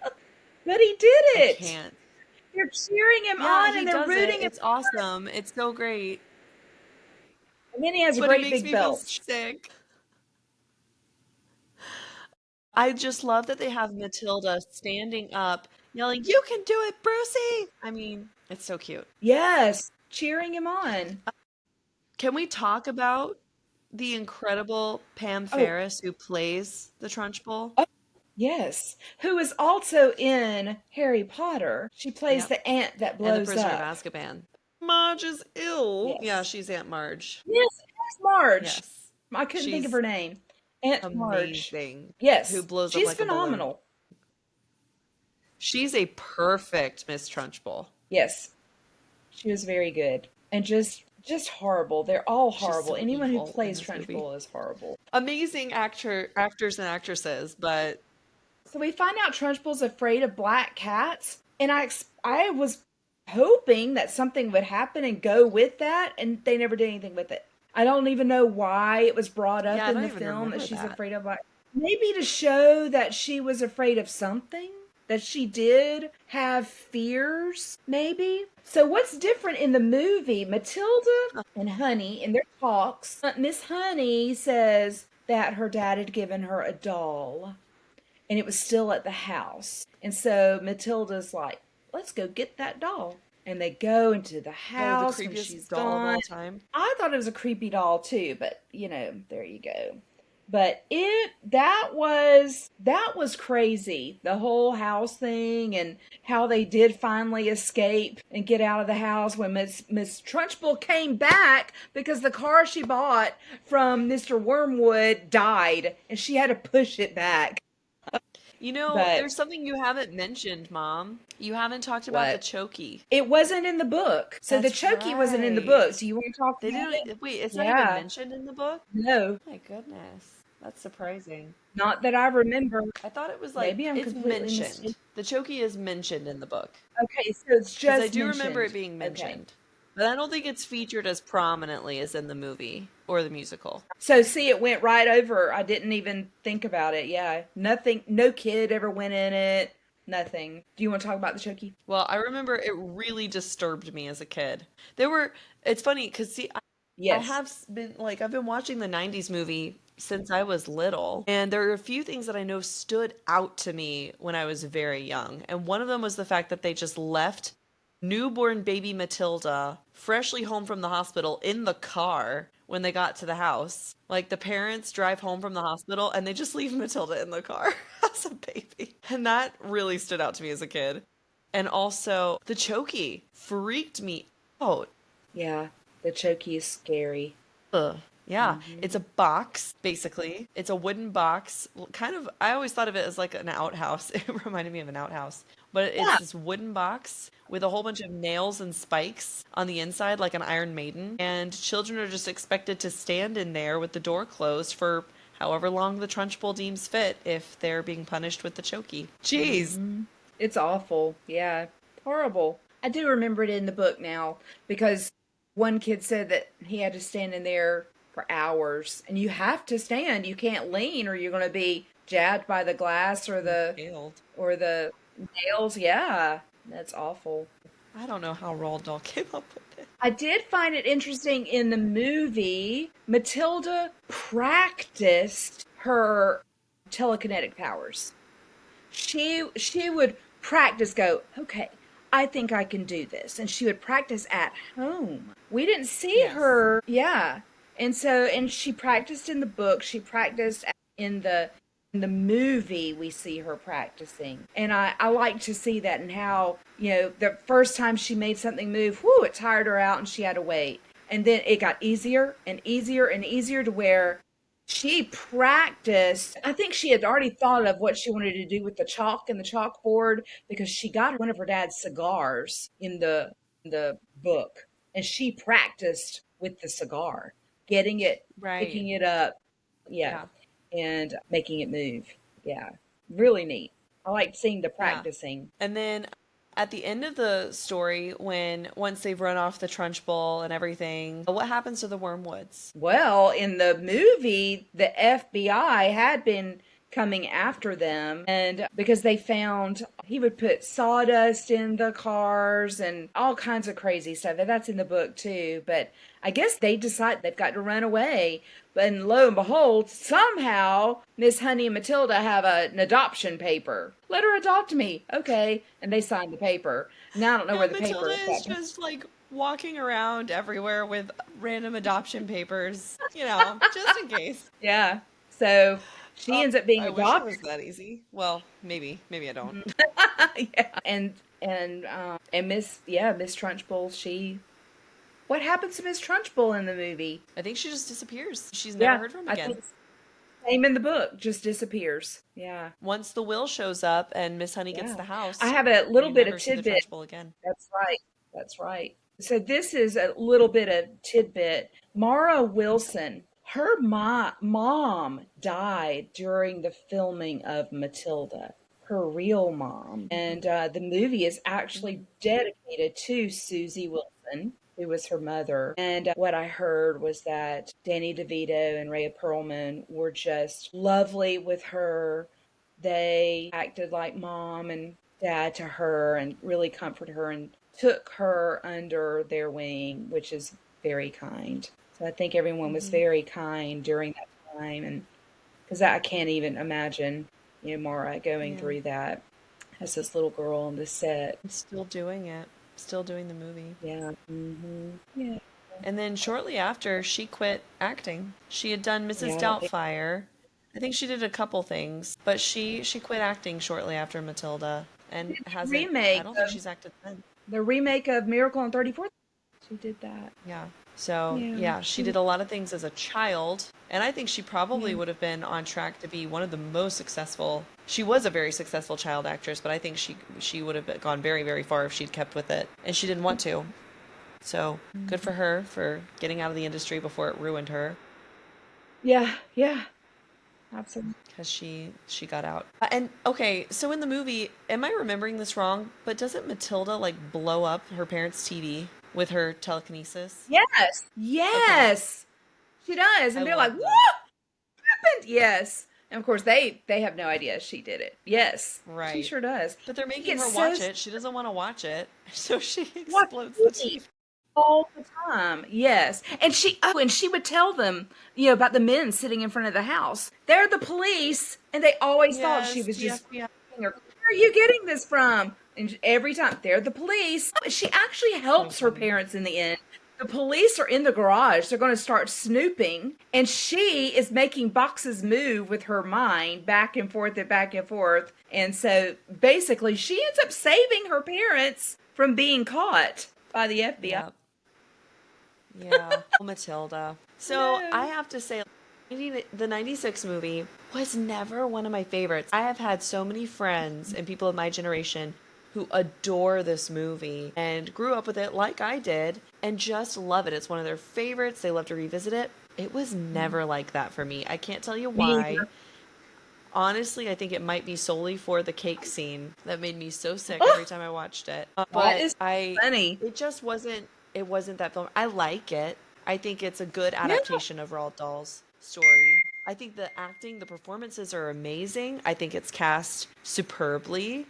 But he did I it. can't. They're cheering him Yeah, on he and they're does it. rooting him. It's awesome. It's so great. And then he has a But it great makes big me feel belch. sick. I just love that they have Matilda standing up, yelling, "You can do it, Brucey!" I mean, it's so cute. Yes, cheering him on. Can we talk about the incredible Pam Oh, Ferris who plays the Trunchbull? oh, yes. Who is also in Harry Potter. She plays Yep. the ant that And the blows Prisoner of up. Azkaban. Marge is ill. Yeah, Yes. she's Aunt Marge. Yes, it's Marge. Yes. I couldn't think of She's her name. Aunt Marge. amazing. Who Yes, blows up she's like a balloon. phenomenal. She's a perfect Miss Trunchbull. Yes, she was very good. And just horrible. They're all She's horrible. so Anyone who evil in plays this movie. Trunchbull is horrible. Amazing actors and actresses, but So we find out Trunchbull's afraid of black cats, and I was hoping that something would happen and go with that, and they never did anything with it. I don't even know why it was brought up yeah, I in don't the even film that remember she's that. afraid of black. Maybe to show that she was afraid of something, that she did have fears, maybe. So what's different in the movie? Matilda and Honey in their talks, Miss Honey says that her dad had given her a doll and it was still at the house. And so Matilda's like, let's go get that doll. And they go into the Oh, the house when she's creepiest doll of gone. all time. I thought it was a creepy doll too, but there you go. But that was crazy. The whole house thing and how they did finally escape and get out of the house when Miss Trunchbull came back because the car she bought from Mr. Wormwood died and she had to push it back. You know, But there's something you haven't mentioned, Mom. You haven't talked about the what? Chokey. It wasn't in the book. So the That's Chokey wasn't in the book. right. Do you want to talk They about it? didn't, wait, it's not even Yeah. mentioned in the book? No, My goodness. That's surprising. not that I remember. I thought it was like, Maybe I'm it's completely mistaken. mentioned. The Chokey is mentioned in the book. Okay, so it's Because I just do remember mentioned. it being Okay. mentioned. But I don't think it's featured as prominently as in the movie or the musical. So see, it went right over. I didn't even think about it. Yeah. Nothing, no kid ever went in it. Nothing. Do you want to talk about the Chokey? Well, I remember it really disturbed me as a kid. There were, it's funny because see, I Yes. have been like, I've been watching the 90s movie since I was little, and there are a few things that I know stood out to me when I was very young. And one of them was the fact that they just left newborn baby Matilda freshly home from the hospital in the car when they got to the house. Like the parents drive home from the hospital and they just leave Matilda in the car as a baby. And that really stood out to me as a kid. And also, the Chokey freaked me out. Yeah. The Chokey is scary. Ugh. Yeah, Hmm. it's a box, basically. It's a wooden box. Kind of, I always thought of it as like an outhouse. It reminded me of an outhouse. But it's Yeah. this wooden box with a whole bunch of nails and spikes on the inside, like an Iron Maiden. And children are just expected to stand in there with the door closed for however long the Trunchbull deems fit if they're being punished with the Chokey. Jeez. Hmm. It's awful. Yeah. Horrible. I do remember it in the book now because one kid said that he had to stand in there for hours. And you have to stand. You can't lean or you're going to be jabbed by the glass or the Impaled. or the nails. Yeah. That's awful. I don't know how Roald Dahl came up with it. I did find it interesting in the movie, Matilda practiced her telekinetic powers. She would practice go, okay, I think I can do this. And she would practice at home. We didn't see Yes. her, yeah. And she practiced in the book, she practiced in the movie we see her practicing. And I like to see that and how, the first time she made something move, whoo, it tired her out and she had to wait. And then it got easier and easier and easier to where she practiced. I think she had already thought of what she wanted to do with the chalk and the chalkboard because she got one of her dad's cigars in the book, and she practiced with the cigar, getting it, Right. picking it up, yeah, Yeah. and making it move. Yeah, really neat. I like seeing the Yeah. practicing. And then At the end of the story, once they've run off the Trunchbull and everything, what happens to the Wormwoods? Well, in the movie, the FBI had been coming after them, and because they found he would put sawdust in the cars and all kinds of crazy stuff. And that's in the book too. But I guess they decide they've got to run away. And lo and behold, somehow Miss Honey and Matilda have an adoption paper. Let her adopt me. Okay. And they signed the paper. Now I don't know where Yeah, the Matilda paper is is. just like walking around everywhere with random adoption papers, just in case. Yeah. So she Oh, ends up being I wish it adopted. was that easy. Well, maybe I don't. Yeah. And Miss Trunchbull, what happens to Miss Trunchbull in the movie? I think she just disappears. She's never Yeah, heard from I again. think same in the book, just disappears. Yeah. Once the will shows up and Miss Honey gets Yeah. the I house, have a little you bit of never see the tidbit. Trunchbull again. That's right. That's right. So this is a little bit of tidbit. Mara Wilson, her mom died during the filming of Matilda, her real mom. And the movie is actually dedicated to Susie Wilson, who was her mother. And what I heard was that Danny DeVito and Rhea Perlman were just lovely with her. They acted like mom and dad to her and really comforted her and took her under their wing, which is very kind. So I think everyone was Hmm. very kind during that time, and because I can't even imagine, Mara going Yeah. through that as this little girl on the set. And still doing it. Still doing the movie. Yeah. Yeah. And then shortly after, she quit acting. She had done Mrs. Yeah. I don't think Doubtfire. I think she did a couple things, but she quit acting shortly after Matilda and hasn't. I remake don't think of she's acted since. the remake of Miracle on 34th. She did that. Yeah. So, Yeah. yeah, she did a lot of things as a child, and I think she probably Yeah. would have been on track to be one of the most successful. She was a very successful child actress, but I think she would have gone very, very far if she'd kept with it, and she didn't want to. So, good for her for getting out of the industry before it ruined her Yeah. Yeah. Absolutely. because she got out. And okay, so in the movie, am I remembering this wrong? But doesn't Matilda like blow up her parents' TV with her telekinesis? Yes. Okay. Yes. She does. I And they're like, love that. what happened? Yes. And of course they have no idea she did it. Yes. She Right. sure does. But they're She making gets her so watch it. She doesn't want to watch it. So she watch explodes the TV TV. all the time. Yes. And she would tell them, about the men sitting in front of the house. They're the police. And they always thought she Yes, was the just FBI. where are you getting this from? And every time they're the police. She actually So helps her funny. parents in the end. The police are in the garage. They're going to start snooping. And she is making boxes move with her mind back and forth and back and forth. And so basically, she ends up saving her parents from being caught by the FBI. Yep. Yeah. Oh, Matilda. So I No. have to say, the 96 movie was never one of my favorites. I have had so many friends and people of my generation who adore this movie and grew up with it like I did and just love it. It's one of their favorites. They love to revisit it. It was never like that for me. I can't tell you Me why. either. Honestly, I think it might be solely for the cake scene that made me so sick every Oh, time I watched it. that But is funny. it just wasn't that film. I like it. I think it's a good Yeah. adaptation of Roald Dahl's story. I think the acting, the performances are amazing. I think it's cast superbly.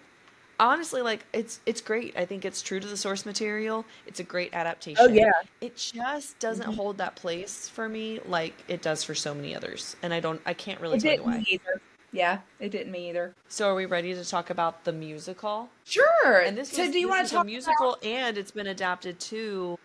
Honestly, like it's great. I think it's true to the source material. It's a great Oh, adaptation. yeah. It just doesn't Mhm. hold that place for me like it does for so many others. And I can't really It tell you didn't me why. either. Yeah, it didn't me either. So are we ready to talk about the musical? Sure. And So do you this want to is a talk about musical and it's been adapted to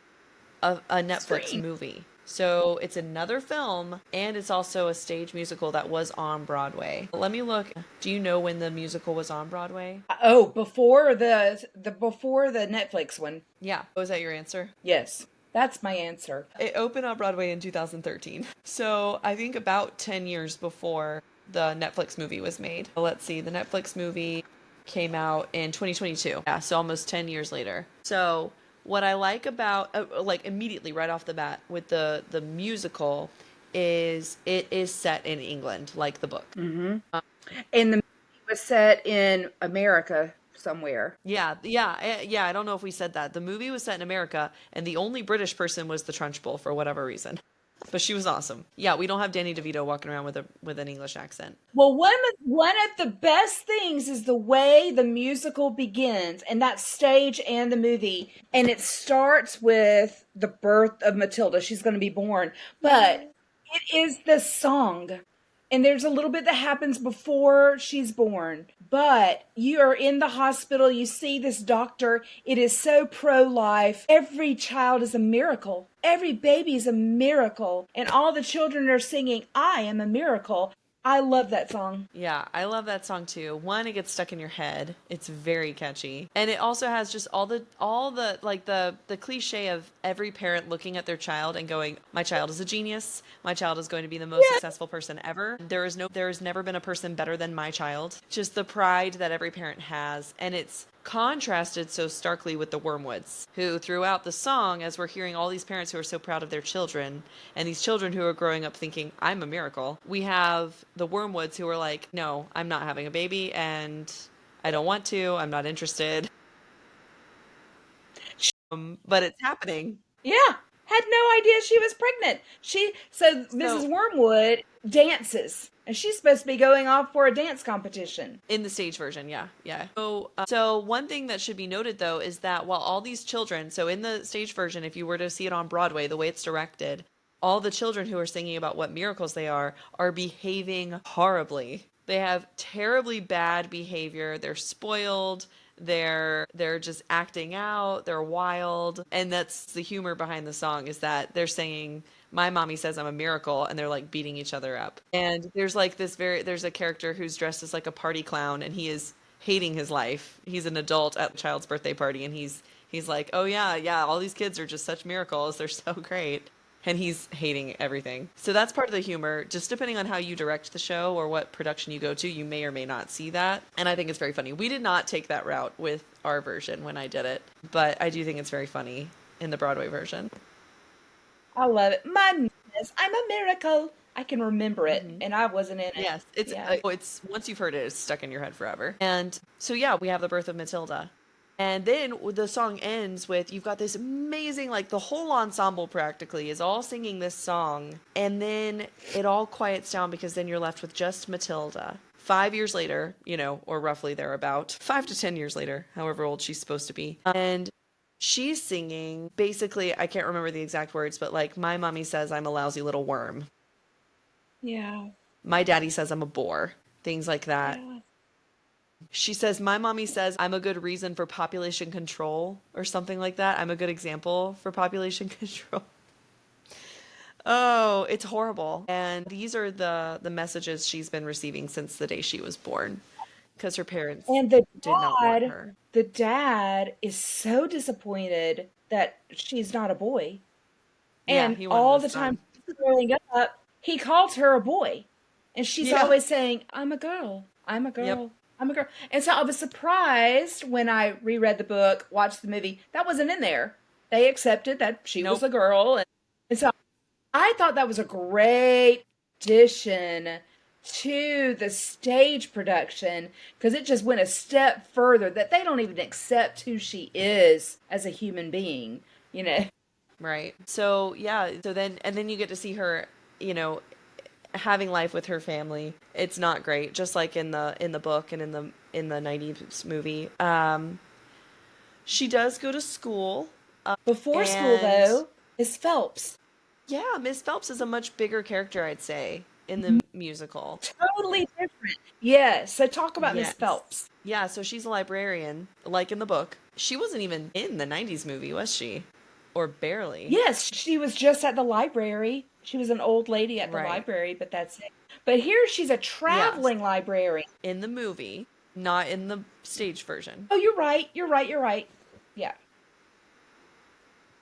a Netflix screen? movie. So it's another film and it's also a stage musical that was on Broadway. Let me look. Do you know when the musical was on Broadway? Oh, before the Netflix one. Yeah. Was that your answer? Yes, that's my answer. It opened on Broadway in 2013. So I think about 10 years before the Netflix movie was made. Let's see, the Netflix movie came out in 2022. Yeah, so almost 10 years later. So what I like about like immediately right off the bat with the musical is it is set in England like the book. Hmm. And the movie was set in America. somewhere. Yeah. I don't know if we said that. The movie was set in America, and the only British person was the Trunchbull for whatever reason. But she was awesome. Yeah, we don't have Danny DeVito walking around with an English accent. Well, one of the best things is the way the musical begins, and that stage and the movie, and it starts with the birth of Matilda. She's going to be born, but it is the song. And there's a little bit that happens before she's born, but you are in the hospital, you see this doctor. It is so pro-life. Every child is a miracle. Every baby is a miracle. And all the children are singing, I am a miracle. I love that song. Yeah, I love that song too. One, it gets stuck in your head. It's very catchy. And it also has just all the like the cliche of every parent looking at their child and going, "My child is a genius. My child is going to be the most successful person ever. There has never been a person better than my child." Just the pride that every parent has, and it's contrasted so starkly with the Wormwoods, who throughout the song, as we're hearing all these parents who are so proud of their children, and these children who are growing up thinking, I'm a miracle, we have the Wormwoods who are like, no, I'm not having a baby, and I don't want to, I'm not interested. But it's happening. Yeah, had no idea she was pregnant. So So Mrs. Wormwood dances, and she's supposed to be going off for a dance competition. in the stage version, yeah. So one thing that should be noted though is that while all these children, so in the stage version, if you were to see it on Broadway, the way it's directed, all the children who are singing about what miracles they are behaving horribly. They have terribly bad behavior. They're spoiled. They're just acting out. They're wild. And that's the humor behind the song, is that they're saying, my mommy says I'm a miracle, and they're like beating each other up. And there's like there's a character who's dressed as like a party clown, and he is hating his life. He's an adult at a child's birthday party, and he's like, oh yeah, all these kids are just such miracles. They're so great. And he's hating everything. So that's part of the humor. Just depending on how you direct the show or what production you go to, you may or may not see that. And I think it's very funny. We did not take that route with our version when I did it, but I do think it's very funny in the Broadway version. I love it. My goodness, I'm a miracle. I can remember it, and I wasn't in it. Yes, it's Yeah. it's once you've heard it, it's stuck in your head forever. And so yeah, we have the birth of Matilda. And then the song ends with, you've got this amazing, like the whole ensemble practically is all singing this song. And then it all quiets down because then you're left with just Matilda. 5 years later, or roughly thereabout, 5 to 10 years later, however old she's supposed to be. And she's singing, basically, I can't remember the exact words, but like, my mommy says I'm a lousy little worm. Yeah. My daddy says I'm a bore. Things like that. Yeah. She says, my mommy says I'm a good reason for population control or something like that. I'm a good example for population control. Oh, it's horrible. And these are the messages she's been receiving since the day she was born because her parents And did not want her. the dad is so disappointed that she's not a boy. Yeah, And he all wanted the a time son. she's growing up, he calls her a boy. And she's Yeah. always saying, I'm a girl. I'm a Yep. girl. I'm a girl. And so I was surprised when I reread the book, watched the movie. That wasn't in there. They accepted that she was Nope. a girl. And so I thought that was a great addition to the stage production because it just went a step further that they don't even accept who she is as a human being, you know. Right. So yeah. And then you get to see her, having life with her family. It's not great, just like in the book and in the 90s movie. She does go to school, Before school, and though, is Phelps. yeah, Miss Phelps is a much bigger character, I'd say, in the musical. Totally different. Yes. So talk about Miss Yes. Phelps. Yeah, so she's a librarian, like in the book. She wasn't even in the 90s movie, was she? Or barely. Yes, she was just at the library. She was an old lady at the Right. library, but that's it. But here she's a Yes. traveling librarian. In the movie, not in the stage version. Oh, you're right. You're right. You're right. Yeah.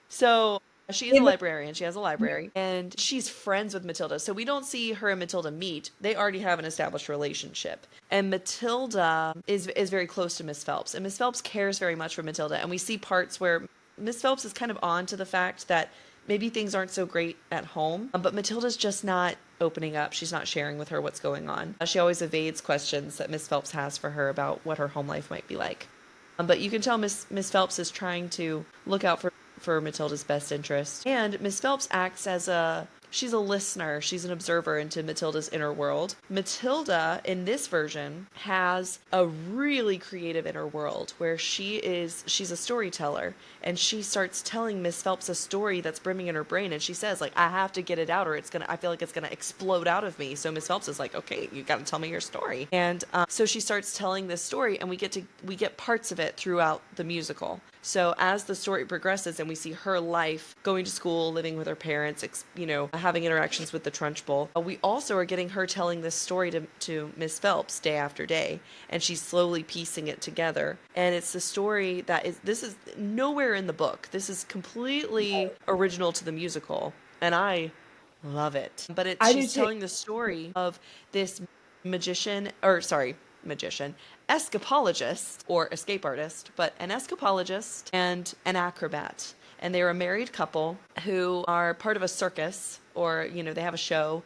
So she's a In the librarian. She has a library, and she's friends with Matilda. So we don't see her and Matilda meet. They already have an established relationship. And Matilda is very close to Miss Phelps, and Miss Phelps cares very much for Matilda. And we see parts where Miss Phelps is kind of on to the fact that maybe things aren't so great at home, but Matilda's just not opening up. She's not sharing with her what's going on. She always evades questions that Miss Phelps has for her about what her home life might be like. But you can tell Miss Phelps is trying to look out for Matilda's best interest. And Miss Phelps acts as she's a listener, she's an observer into Matilda's inner world. Matilda, in this version, has a really creative inner world where she's a storyteller, and she starts telling Miss Phelps a story that's brimming in her brain, and she says, like, I have to get it out or I feel like it's gonna explode out of me. So Miss Phelps is like, okay, you gotta tell me your story. And so she starts telling this story, and we get parts of it throughout the musical. So as the story progresses and we see her life, going to school, living with her parents, having interactions with the Trunch Bowl, we also are getting her telling this story to Miss Phelps day after day, and she's slowly piecing it together. And it's the story this is nowhere in the book. This is completely original to the musical, and I love it. But I do she's too. telling the story of this magician, escapologist or escape artist, but an escapologist and an acrobat. And they're a married couple who are part of a circus, or, they have a show,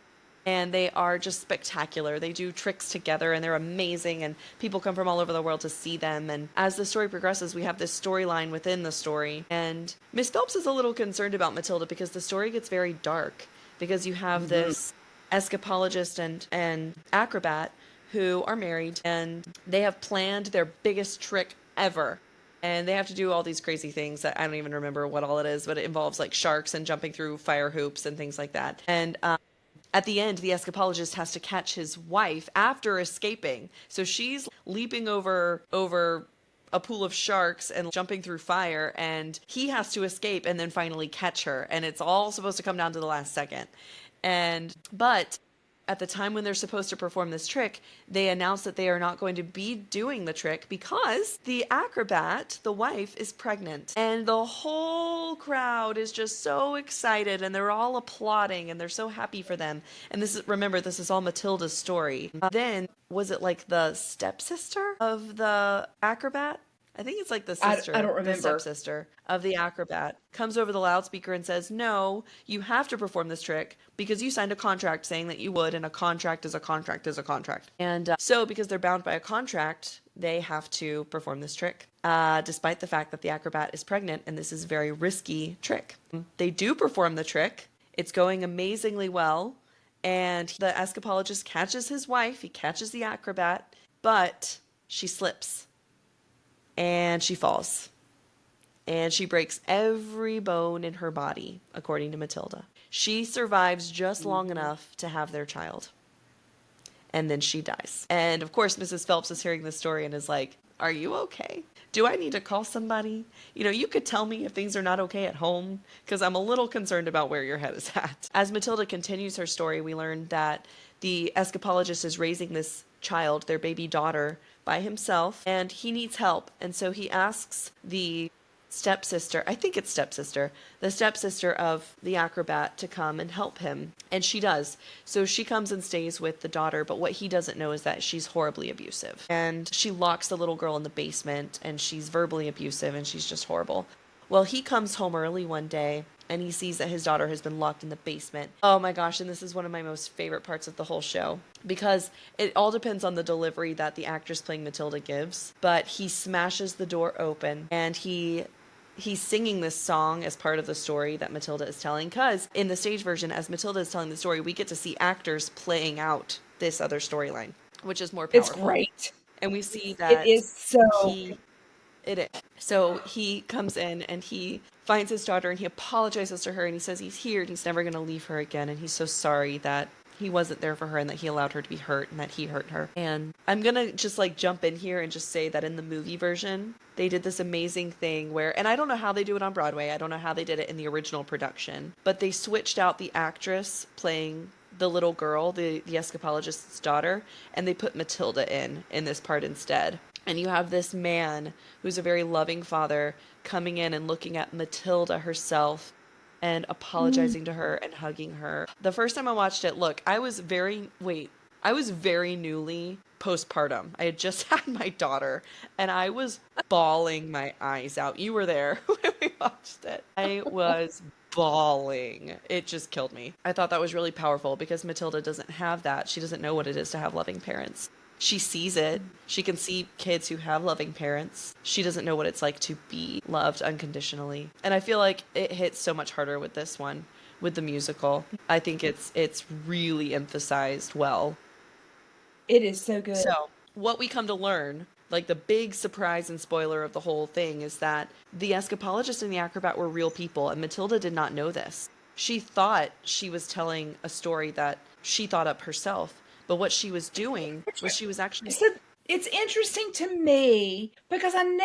and they are just spectacular. They do tricks together, and they're amazing, and people come from all over the world to see them. And as the story progresses, we have this storyline within the story. And Miss Phelps is a little concerned about Matilda because the story gets very dark, because you have this escapologist and acrobat who are married, and they have planned their biggest trick ever. And they have to do all these crazy things that I don't even remember what all it is, but it involves like sharks and jumping through fire hoops and things like that. And at the end, the escapologist has to catch his wife after escaping. So she's leaping over a pool of sharks and jumping through fire, and he has to escape and then finally catch her. And it's all supposed to come down to the last second. But at the time when they're supposed to perform this trick, they announce that they are not going to be doing the trick because the acrobat, the wife, is pregnant. And the whole crowd is just so excited, and they're all applauding, and they're so happy for them. And remember, this is all Matilda's story. Then, was it like the stepsister of the acrobat? I think it's like the I don't the remember. stepsister of the acrobat comes over the loudspeaker and says, no, you have to perform this trick because you signed a contract saying that you would, and a contract is a contract is a contract. And so because they're bound by a contract, they have to perform this trick, despite the fact that the acrobat is pregnant, and this is a very risky trick. They do perform the trick. It's going amazingly well, and the escapologist catches his wife, he catches the acrobat, but she slips. And she falls. And she breaks every bone in her body, according to Matilda. She survives just long enough to have their child. And then she dies. And of course, Mrs. Phelps is hearing this story and is like, are you okay? Do I need to call somebody? You could tell me if things are not okay at home, because I'm a little concerned about where your head is at. As Matilda continues her story, we learn that the escapologist is raising this child, their baby daughter, by himself, and he needs help. And so he asks the stepsister, I think it's stepsister, the stepsister of the acrobat to come and help him. And she does. So she comes and stays with the daughter, but what he doesn't know is that she's horribly abusive. And she locks the little girl in the basement, and she's verbally abusive, and she's just horrible. Well, he comes home early one day, and he sees that his daughter has been locked in the basement. Oh my gosh, and this is one of my most favorite parts of the whole show, because it all depends on the delivery that the actress playing Matilda gives. But he smashes the door open, and he's singing this song as part of the story that Matilda is telling, because in the stage version, as Matilda is telling the story, we get to see actors playing out this other storyline, which is more It's powerful. great. And we see It that is so. it is. So he comes in and he finds his daughter, and he apologizes to her, and he says he's here and he's never going to leave her again, and he's so sorry that he wasn't there for her and that he allowed her to be hurt and that he hurt her. And I'm going to just jump in here and just say that in the movie version, they did this amazing thing where, and I don't know how they do it on Broadway, I don't know how they did it in the original production, but they switched out the actress playing the little girl, the escapologist's daughter, and they put Matilda in this part instead. And you have this man who's a very loving father coming in and looking at Matilda herself and apologizing to her and hugging her. The first time I watched it, I was very newly postpartum. I had just had my daughter, and I was bawling my eyes out. You were there when we watched it. I was bawling. It just killed me. I thought that was really powerful because Matilda doesn't have that. She doesn't know what it is to have loving parents. She sees it. She can see kids who have loving parents. She doesn't know what it's like to be loved unconditionally. And I feel like it hits so much harder with this one, with the musical. I think it's really emphasized well. It is so good. So, what we come to learn, like the big surprise and spoiler of the whole thing, is that the escapologist and the acrobat were real people, and Matilda did not know this. She thought she was telling a story that she thought up herself, but what she was doing was she was actually. So it's interesting to me because I don't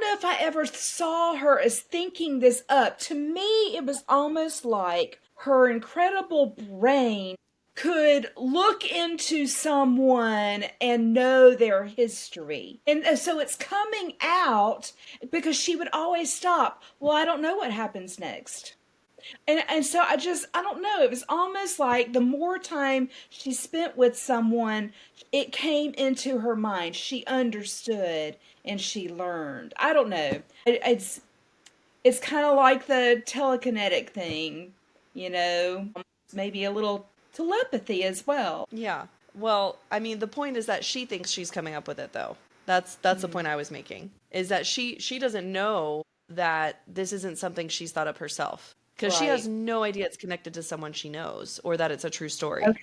know if I ever saw her as thinking this up. To me, it was almost like her incredible brain could look into someone and know their history. And so it's coming out because she would always stop. Well, I don't know what happens next. And so I don't know. It was almost like the more time she spent with someone, it came into her mind. She understood and she learned. I don't know. It's kind of like the telekinetic thing, you know, maybe a little telepathy as well. Yeah. Well, I mean, the point is that she thinks she's coming up with it, though. That's the point I was making. Is that she doesn't know that this isn't something she's thought up herself. Because she has Right. no idea it's connected to someone she knows or that it's a true story. Okay.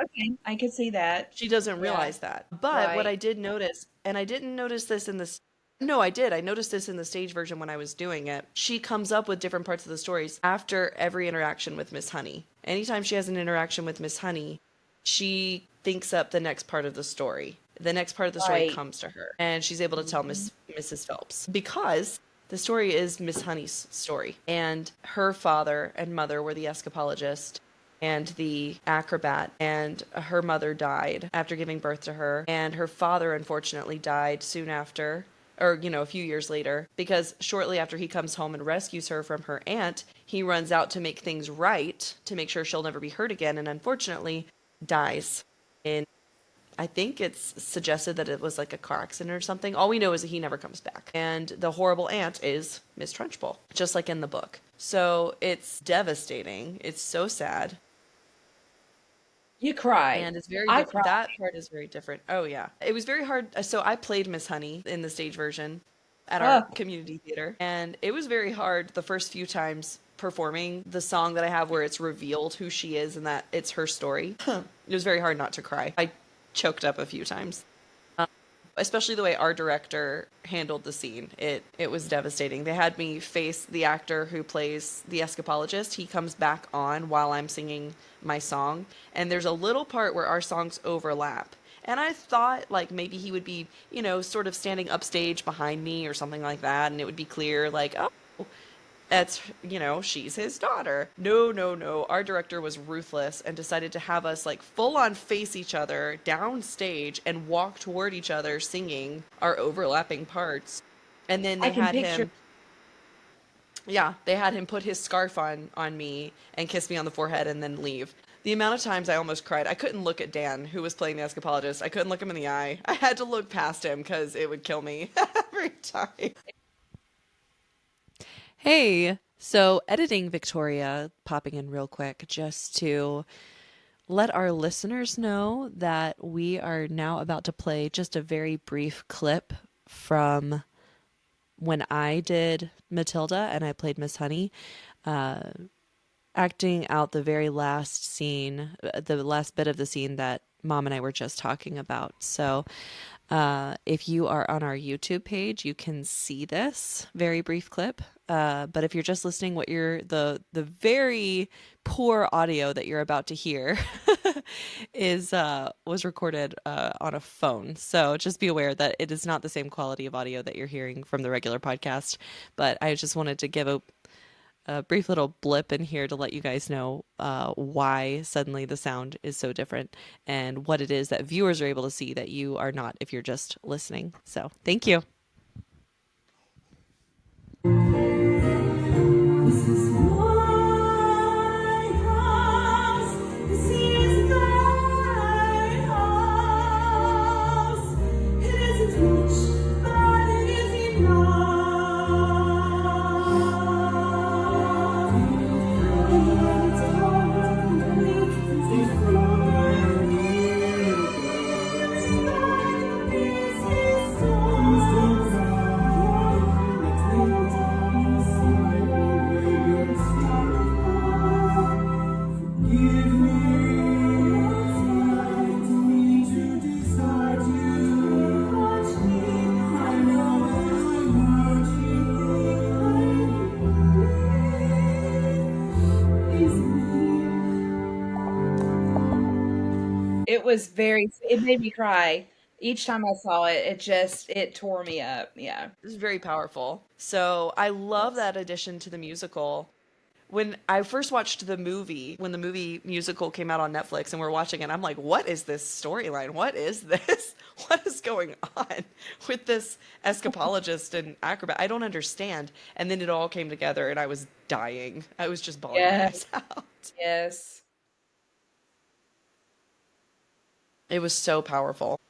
Okay. I can see that. She doesn't Yeah. realize that. But what Right. I did notice, and I didn't notice this in this. No, I did. I noticed this in the stage version when I was doing it. She comes up with different parts of the stories after every interaction with Miss Honey. Anytime she has an interaction with Miss Honey, she thinks up the next part of the story. The next part of the story Right. comes to her, and she's able to tell Mrs. Phelps because the story is Miss Honey's story, and her father and mother were the escapologist and the acrobat, and her mother died after giving birth to her, and her father unfortunately died soon after, or a few years later, because shortly after he comes home and rescues her from her aunt, he runs out to make things right, to make sure she'll never be hurt again, and unfortunately dies in, I think it's suggested that it was like a car accident or something. All we know is that he never comes back. And the horrible aunt is Miss Trunchbull, just like in the book. So it's devastating. It's so sad. You cried. And it's very I different. cried. That part is very different. Oh, yeah. It was very hard. So I played Miss Honey in the stage version at our Oh, community theater. And it was very hard the first few times performing the song that I have where it's revealed who she is and that it's her story. It was very hard not to cry. I choked up a few times. Especially the way our director handled the scene. It was devastating. They had me face the actor who plays the escapologist. He comes back on while I'm singing my song, and there's a little part where our songs overlap. And I thought like maybe he would be, sort of standing upstage behind me or something like that, and it would be clear like, oh, that's, she's his daughter. No, no, no. Our director was ruthless and decided to have us like full on face each other downstage and walk toward each other singing our overlapping parts. And then I they can had picture. him, yeah, they had him put his scarf on me and kiss me on the forehead and then leave. The amount of times I almost cried. I couldn't look at Dan, who was playing the escapologist. I couldn't look him in the eye. I had to look past him because it would kill me every time. Hey, so editing Victoria popping in real quick just to let our listeners know that we are now about to play just a very brief clip from when I did Matilda and I played Miss Honey, uh, acting out the very last scene, the last bit of the scene that Mom and I were just talking about. So if you are on our YouTube page, you can see this very brief clip. But if you're just listening, what you're the very poor audio that you're about to hear is was recorded on a phone. So just be aware that it is not the same quality of audio that you're hearing from the regular podcast. But I just wanted to give a brief little blip in here to let you guys know why suddenly the sound is so different and what it is that viewers are able to see that you are not if you're just listening. So thank you. This is my house. This is my house. It isn't much, but it is enough. And it's hard to make it before you. is me. It made me cry. Each time I saw it, it tore me up. Yeah. It's very powerful. So I love Yes. that addition to the musical. When I first watched the movie, when the movie musical came out on Netflix and we're watching it, I'm like, what is this storyline? What is this? What is going on with this escapologist and acrobat? I don't understand. And then it all came together and I was dying. I was just bawling my Yes. eyes out. Yes. It was so powerful.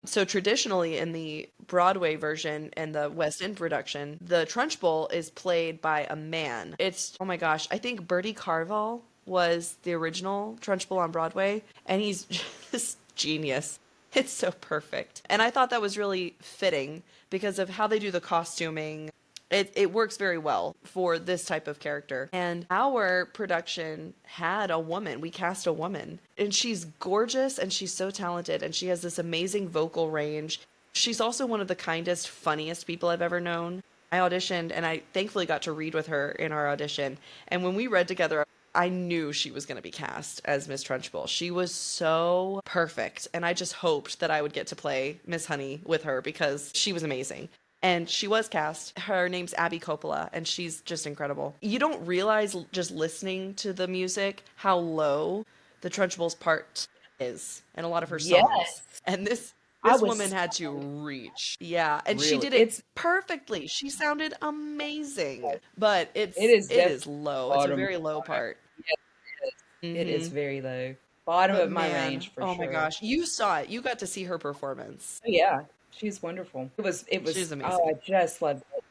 So traditionally in the Broadway version and the West End production, the Trunchbull is played by a man. It's, oh my gosh, I think Bertie Carvel was the original Trunchbull on Broadway, and he's just genius. It's so perfect. And I thought that was really fitting because of how they do the costuming. It works very well for this type of character. And our production had a woman. We cast a woman. And she's gorgeous and she's so talented and she has this amazing vocal range. She's also one of the kindest, funniest people I've ever known. I auditioned and I thankfully got to read with her in our audition. And when we read together, I knew she was going to be cast as Miss Trunchbull. She was so perfect. And I just hoped that I would get to play Miss Honey with her because she was amazing. And she was cast. Her name's Abby Coppola, and she's just incredible. You don't realize just listening to the music how low the Trunchbull's part is in a lot of her songs. Yes. And I this was woman had to reach. Yeah, and she really did it perfectly. She sounded amazing. But it is it is definitely low. It's a bottom. very low part. Yes, it is Hmm. very low. Bottom But of my man, range for oh my sure. gosh, you saw it. You got to see her performance. Oh, yeah. She's wonderful. She's Oh, I amazing. just loved it.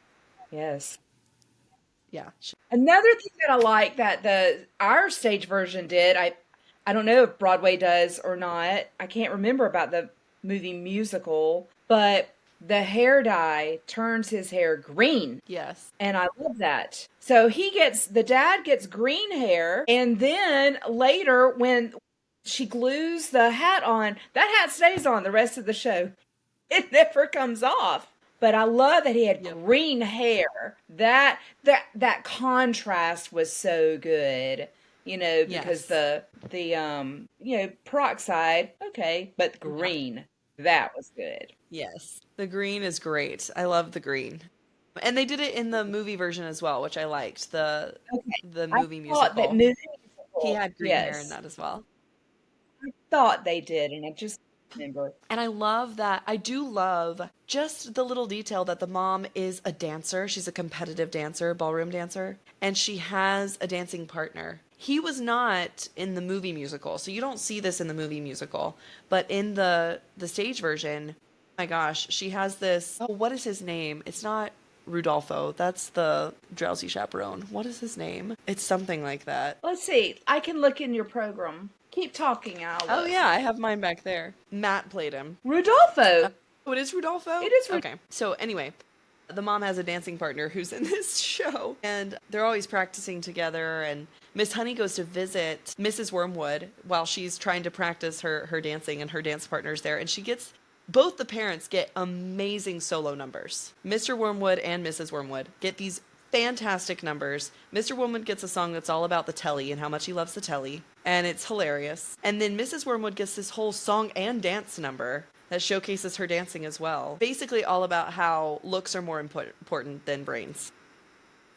Yes. Yeah. Another thing that I like that our stage version did, I don't know if Broadway does or not. I can't remember about the movie musical, but the hair dye turns his hair green. Yes. And I love that. So the dad gets green hair, and then later when she glues the hat on, that hat stays on the rest of the show. It never comes off. But I love that he had Yep. green hair. That contrast was so good. Because Yes. peroxide, okay, but Yeah. green, that was good. Yes. The green is great. I love the green. And they did it in the movie version as well, which I liked. Okay. The I movie thought that musical. movie He musical, had green hair in yes. that as well. I thought they did, and I just remember. And I do love just the little detail that the mom is a dancer. She's a competitive dancer, ballroom dancer, and she has a dancing partner. He was not in the movie musical, so you don't see this in the movie musical, but in the stage version, my gosh, she has this, oh, what is his name? It's not Rudolfo. That's the drowsy chaperone. What is his name? It's something like that. Let's see. I can look in your program. Keep talking, I'll Oh look. yeah, I have mine back there. Matt played him. Rudolfo. Oh, it is Rudolfo? It is Okay. So anyway, the mom has a dancing partner who's in this show, and they're always practicing together. And Miss Honey goes to visit Mrs. Wormwood while she's trying to practice her dancing, and her dance partner's there. And both the parents get amazing solo numbers. Mr. Wormwood and Mrs. Wormwood get these fantastic numbers. Mr. Wormwood gets a song that's all about the telly and how much he loves the telly, and it's hilarious. And then Mrs. Wormwood gets this whole song and dance number that showcases her dancing as well. Basically all about how looks are more important than brains.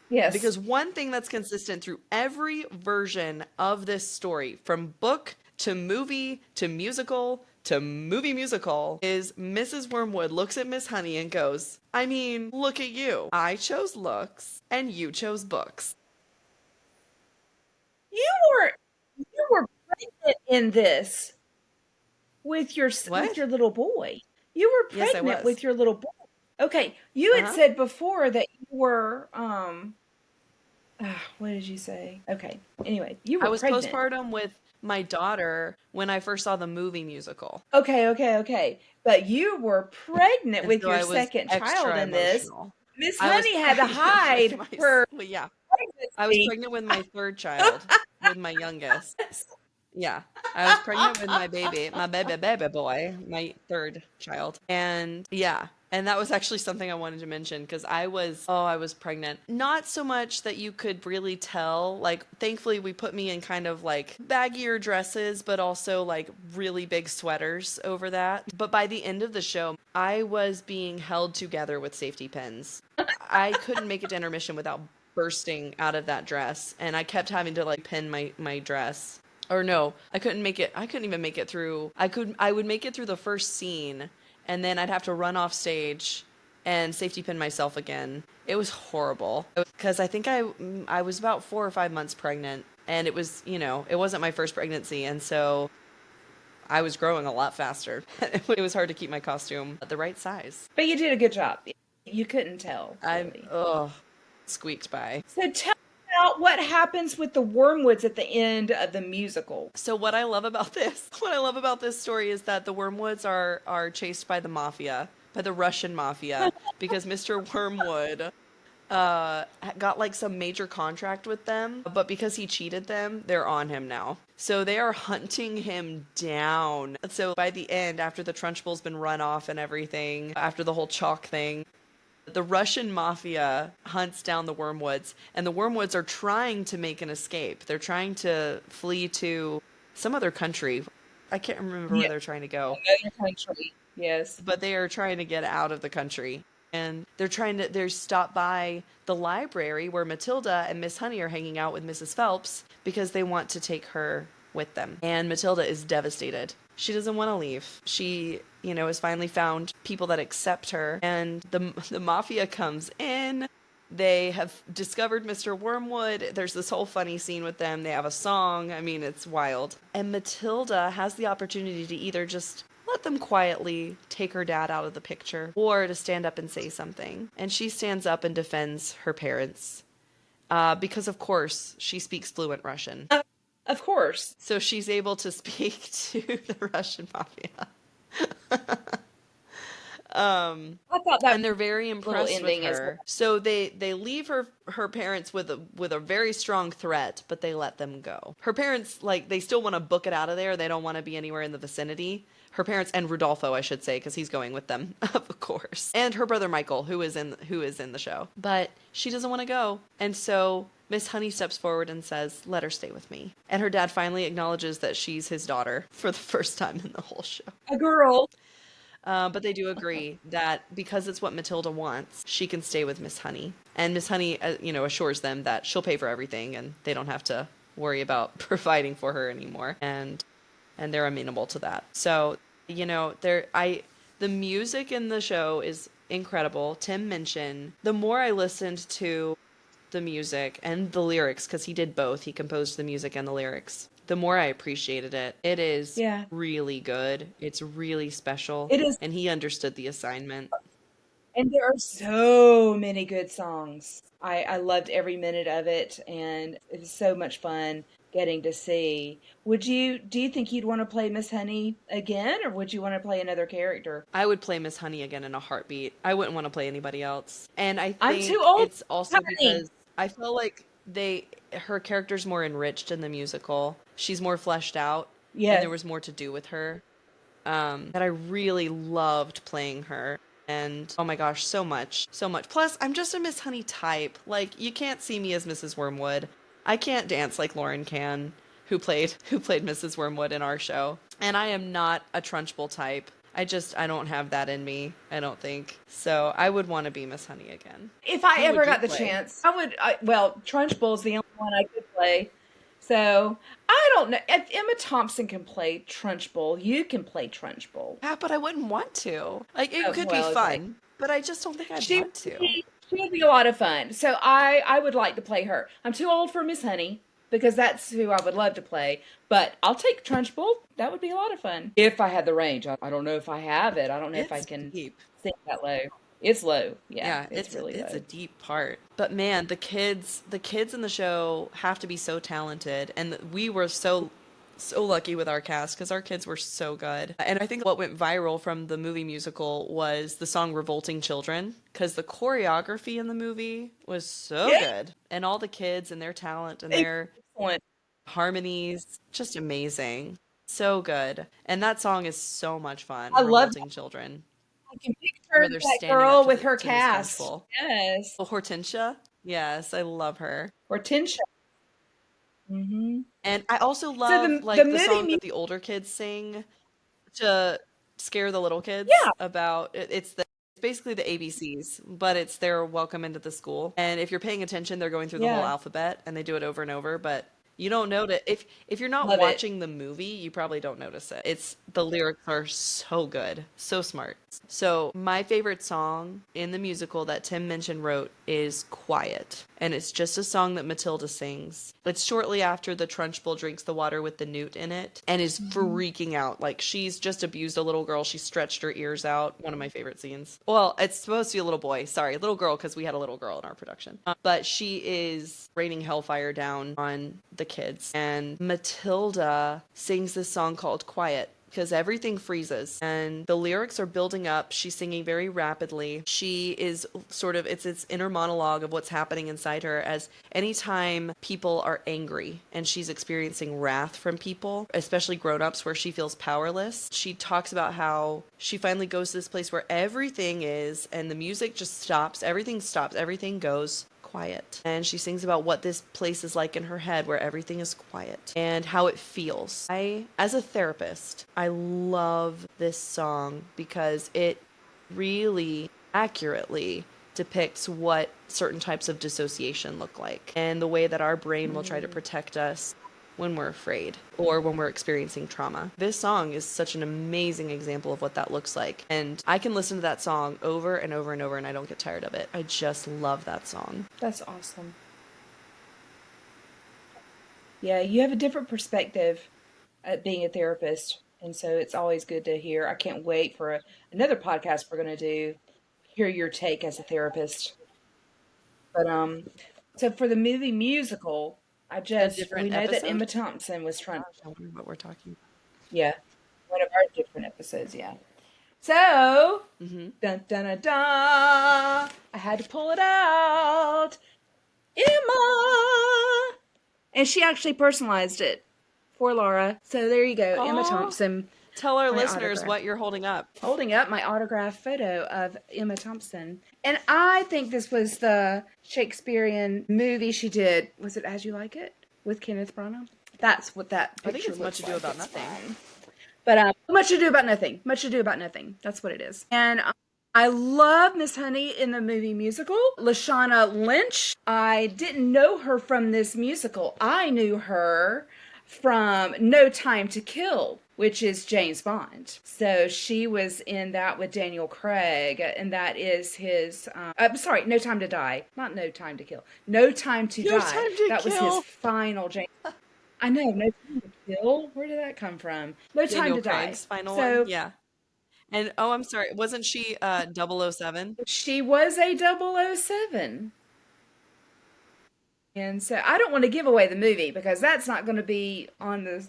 Yes. Because one thing that's consistent through every version of this story, from book to movie to musical to movie musical, is Mrs. Wormwood looks at Miss Honey and goes, I mean, look at you. I chose looks and you chose books. You were pregnant in this with your What? little boy. You were Yes, I pregnant was. with your little boy. Okay, you had Uh-huh. said before that you were what did you say? Okay. Anyway, you I were was pregnant. postpartum with my daughter when I first saw the movie musical. Okay. But you were pregnant And with so your I was second child extra in this. emotional. Miss I was Honey had to pregnant hide with her well, yeah. I was pregnancy. pregnant with my third child, with my youngest. Yeah. I was pregnant with my baby boy, my third child. And yeah, And that was actually something I wanted to mention because I was pregnant. Not so much that you could really tell. Like, thankfully, we put me in kind of like baggier dresses, but also like really big sweaters over that. But by the end of the show, I was being held together with safety pins. I couldn't make it to intermission without bursting out of that dress. And I kept having to like pin my dress. Or no, I couldn't make it. I couldn't even make it through. I would make it through the first scene and then I'd have to run off stage and safety pin myself again. It was horrible because I think I was about 4 or 5 months pregnant, and it was, it wasn't my first pregnancy, and so I was growing a lot faster. It was hard to keep my costume at the right size. But you did a good job. You couldn't tell, I really. squeaked by. So tell me about what happens with the Wormwoods at the end of the musical. So what I love about this story is that the Wormwoods are chased by the mafia, by the Russian mafia, because Mr. Wormwood got like some major contract with them, but because he cheated them, they're on him now. So they are hunting him down. So by the end, after the Trunchbull's been run off and everything, after the whole chalk thing, the Russian mafia hunts down the Wormwoods, and the Wormwoods are trying to make an escape. They're trying to flee to some other country. I can't remember where Yeah, they're trying to go, another country. Yes. but they are trying to get out of the country. And they're stopped by the library where Matilda and Miss Honey are hanging out with Mrs. Phelps because they want to take her with them. And Matilda is devastated. She doesn't want to leave. She, has finally found people that accept her. And the mafia comes in. They have discovered Mr. Wormwood. There's this whole funny scene with them. They have a song. I mean, it's wild. And Matilda has the opportunity to either just let them quietly take her dad out of the picture or to stand up and say something. And she stands up and defends her parents because, of course, she speaks fluent Russian. Of course. So she's able to speak to the Russian mafia. I thought that And they're very little impressed with ending is her. So they leave her parents with a very strong threat, but they let them go. Her parents, like, they still want to book it out of there. They don't want to be anywhere in the vicinity. Her parents, and Rudolfo, I should say, because he's going with them, of course. And her brother Michael, who is in the show. But she doesn't want to go. And so Miss Honey steps forward and says, "Let her stay with me." And her dad finally acknowledges that she's his daughter for the first time in the whole show. a girl. But they do agree that because it's what Matilda wants, she can stay with Miss Honey. And Miss Honey, assures them that she'll pay for everything and they don't have to worry about providing for her anymore. And they're amenable to that. So, the music in the show is incredible. Tim Minchin, the more I listened to the music and the lyrics, because he did both, he composed the music and the lyrics, the more I appreciated it. It is really good. It's really special. It is. And he understood the assignment. And there are so many good songs. I loved every minute of it, and it was so much fun getting to see. Do you think you'd want to play Miss Honey again, or would you want to play another character? I would play Miss Honey again in a heartbeat. I wouldn't want to play anybody else. And I I'm think too old it's also for Honey. because I feel like her character's more enriched in the musical. She's more fleshed out. And Yes. there was more to do with her. That I really loved playing her. And oh my gosh, so much. So much. Plus, I'm just a Miss Honey type. Like, you can't see me as Mrs. Wormwood. I can't dance like Lauren can, who played Mrs. Wormwood in our show. And I am not a Trunchbull type. I don't have that in me, I don't think. So I would want to be Miss Honey again. If I Who ever would you got the play? chance, Trunchbull's the only one I could play. So I don't know. If Emma Thompson can play Trunchbull, you can play Trunchbull. Yeah, but I wouldn't want to. Like, it could be Okay. fun, but I just don't think I'd She want to. she would be a lot of fun. So I would like to play her. I'm too old for Miss Honey because that's who I would love to play. But I'll take Trunchbull. That would be a lot of fun if I had the range. I don't know if I have it. I don't know if I It's can deep. sing that low. It's low. Yeah, Yeah, it's really it's low. a deep part. But man, the kids in the show have to be so talented, and we were so lucky with our cast because our kids were so good. And I think what went viral from the movie musical was the song "Revolting Children" because the choreography in the movie was so good, and all the kids and their talent and their Excellent. harmonies, just amazing, so good. And that song is so much fun. I love "Revolting Children." I can where picture they're that standing up girl with her to Miss cast. Trunchbull. Yes. Oh, Hortensia? Yes, I love her. Hortensia. Hmm. And I also So love the like the movie song mu that the older kids sing to scare the little yeah, kids about it's basically the ABCs, but it's their welcome into the school. And if you're paying attention, they're going through the whole yeah. alphabet and they do it over and over, but you don't notice if you're not Love it. watching the movie, you probably don't notice it. It's the lyrics are so good, so smart. So, my favorite song in the musical that Tim Minchin wrote is Quiet. And it's just a song that Matilda sings. It's shortly after the Trunchbull drinks the water with the newt in it and is Hmm. freaking out. Like, she's just abused a little girl. She stretched her ears out. One of my favorite scenes. Well, it's supposed to be a little boy. Sorry, little girl, because we had a little girl in our production. But she is raining hellfire down on the kids. And Matilda sings this song called Quiet because everything freezes and the lyrics are building up. She's singing very rapidly. She is sort of, it's this inner monologue of what's happening inside her as anytime people are angry and she's experiencing wrath from people, especially grown-ups where she feels powerless. She talks about how she finally goes to this place where everything is and the music just stops, everything goes quiet. And she sings about what this place is like in her head where everything is quiet and how it feels. As a therapist, I love this song because it really accurately depicts what certain types of dissociation look like and the way that our brain will try to Mm. protect us when we're afraid or when we're experiencing trauma. This song is such an amazing example of what that looks like. And I can listen to that song over and over and over and I don't get tired of it. I just love that song. That's awesome. Yeah, you have a different perspective at being a therapist, and so it's always good to hear. I can't wait for another podcast we're going to do. Hear your take as a therapist. But so for the movie musical, A we different know that episode? Emma Thompson was trying. I wonder what we're talking Yeah, one of our different episodes. Yeah. So about. Hmm. dun dun dun dun. I had to pull it out. Emma. And she actually personalized it for Laura. So there you go, Emma Oh, Thompson, tell our my listeners autograph. what you're holding up. Holding up my autographed photo of Emma Thompson. And I think this was the Shakespearean movie she did. Was it As You Like It with Kenneth Branagh? That's what that I think picture it's Much looks Ado like. About It's Nothing. fine. But Much Ado About Nothing. Much Ado About Nothing. That's what it is. And I love Miss Honey in the movie musical. Lashana Lynch. I didn't know her from this musical. I knew her from No Time to Kill, which is James Bond. So she was in that with Daniel Craig, and that is his. I'm sorry, No Time to Die, not No Time to Kill. No Time to No Die. Time to That was his Kill. final James. I know, No Time to Kill. Where did that come from? No Time Daniel to Die. Craig's final one. So Yeah. And oh, I'm sorry. Wasn't she 007? she was a 007. And so I don't want to give away the movie because that's not going to be on the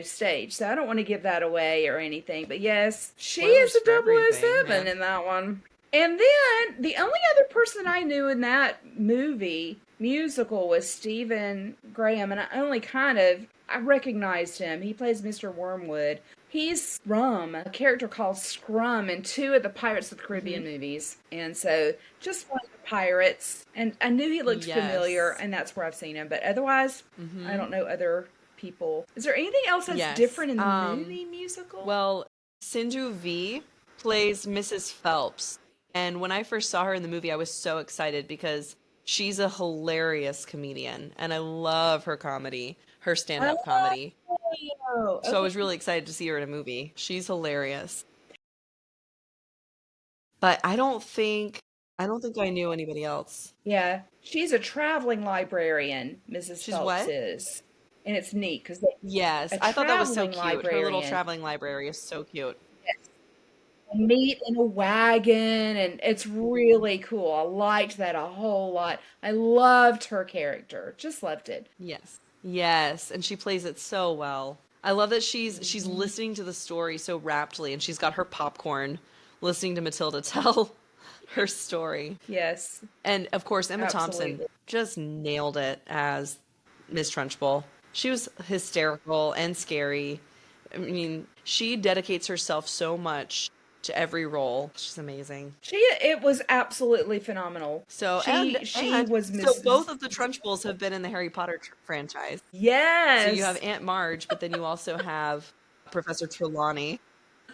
stage. So I don't want to give that away or anything. But yes, she is Spoilers a for everything, 007 man. in that one. And then the only other person I knew in that movie musical was Stephen Graham, and I recognized him. He plays Mr. Wormwood. He's Scrum, a character called Scrum in two of the Pirates of the Hmm. Caribbean movies. And so just one of the pirates. And I knew he looked familiar, Yes. and that's where I've seen him. But otherwise, I Hmm. don't know other people. Is there anything else that's Yes. different in the movie musical? Well, Sindhu V plays Mrs. Phelps. And when I first saw her in the movie, I was so excited because she's a hilarious comedian and I love her comedy, her stand-up comedy. Oh, So I okay. was really excited to see her in a movie. She's hilarious. But I don't think I knew anybody else. Yeah, she's a traveling librarian, Mrs. She's Phelps what? is. And it's neat because Yes, a I thought that was so traveling cute. Her little librarian, traveling library is so cute. yes, meet in a wagon, and it's really cool. I liked that a whole lot. I loved her character, just loved it. Yes. Yes, and she plays it so well. I love that she's Hmm. listening to the story so raptly and she's got her popcorn listening to Matilda tell her story. Yes, And of course, Emma Thompson absolutely. just nailed it as Miss Trunchbull. She was hysterical and scary. I mean, she dedicates herself so much to every role. She's amazing. It was absolutely phenomenal. So She was so both Mrs. of the Trunchbulls have been in the Harry Potter franchise. So you have Yes. Aunt Marge, but then you also have Professor Trelawney.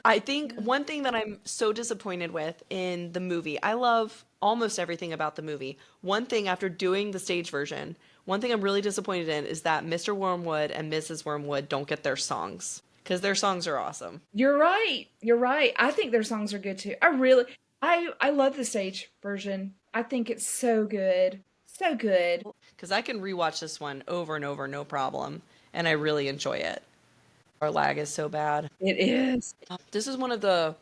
I think Yeah. one thing that I'm so disappointed with in the movie, I love almost everything about the movie. One thing after doing the stage version, one thing I'm really disappointed in is that Mr. Wormwood and Mrs. Wormwood don't get their songs because their songs are awesome. You're right. You're right. I think their songs are good too. I love the stage version. I think it's so good. So good. Because I can rewatch this one over and over, no problem, and I really enjoy it. Our lag is so bad. It is. This is one of the,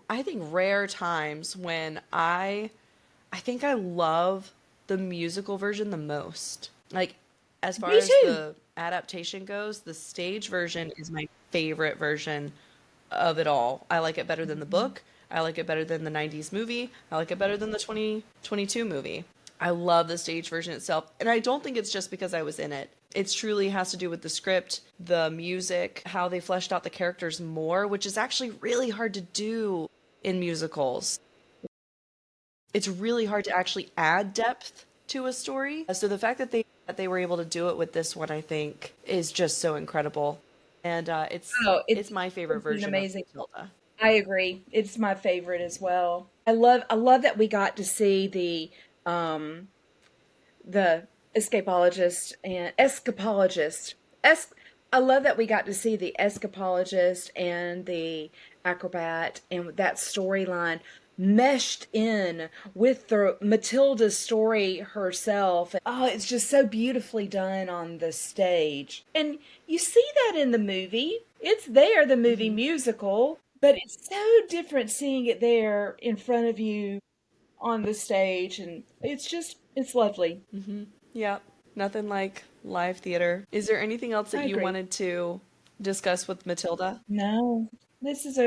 I think, rare times when I think I love the musical version the most. Like, as far Me as too. the adaptation goes, the stage version is my favorite version of it all. I like it better than the book. I like it better than the 90s movie. I like it better than the 2022 movie. I love the stage version itself. And I don't think it's just because I was in it. It truly has to do with the script, the music, how they fleshed out the characters more, which is actually really hard to do in musicals. It's really hard to actually add depth to a story. So the fact that they were able to do it with this one, I think, is just so incredible. And Oh, it's my favorite it's an version of amazing. Matilda. I agree. It's my favorite as well. I love that we got to see um the escapologist. Es- I love that we got to see the escapologist and the acrobat and that storyline meshed in with the Matilda's story herself. Oh, it's just so beautifully done on the stage. And you see that in the movie. It's there, the movie Hmm. musical, but it's so different seeing it there in front of you on the stage, and it's lovely. Hmm. Yeah, nothing like live theater. Is there anything else that I you agree. wanted to discuss with Matilda? No, this is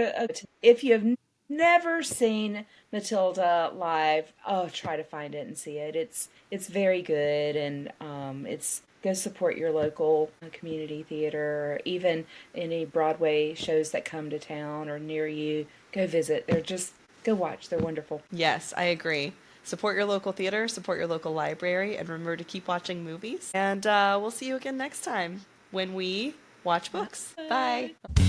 if you have never seen Matilda live, oh, try to find it and see it. It's very good, and it's go support your local community theater, or even any Broadway shows that come to town or near you. Go visit. They're just go watch. They're wonderful. Yes, I agree. Support your local theater, support your local library, and remember to keep watching movies. And we'll see you again next time when we watch books. Bye. Bye.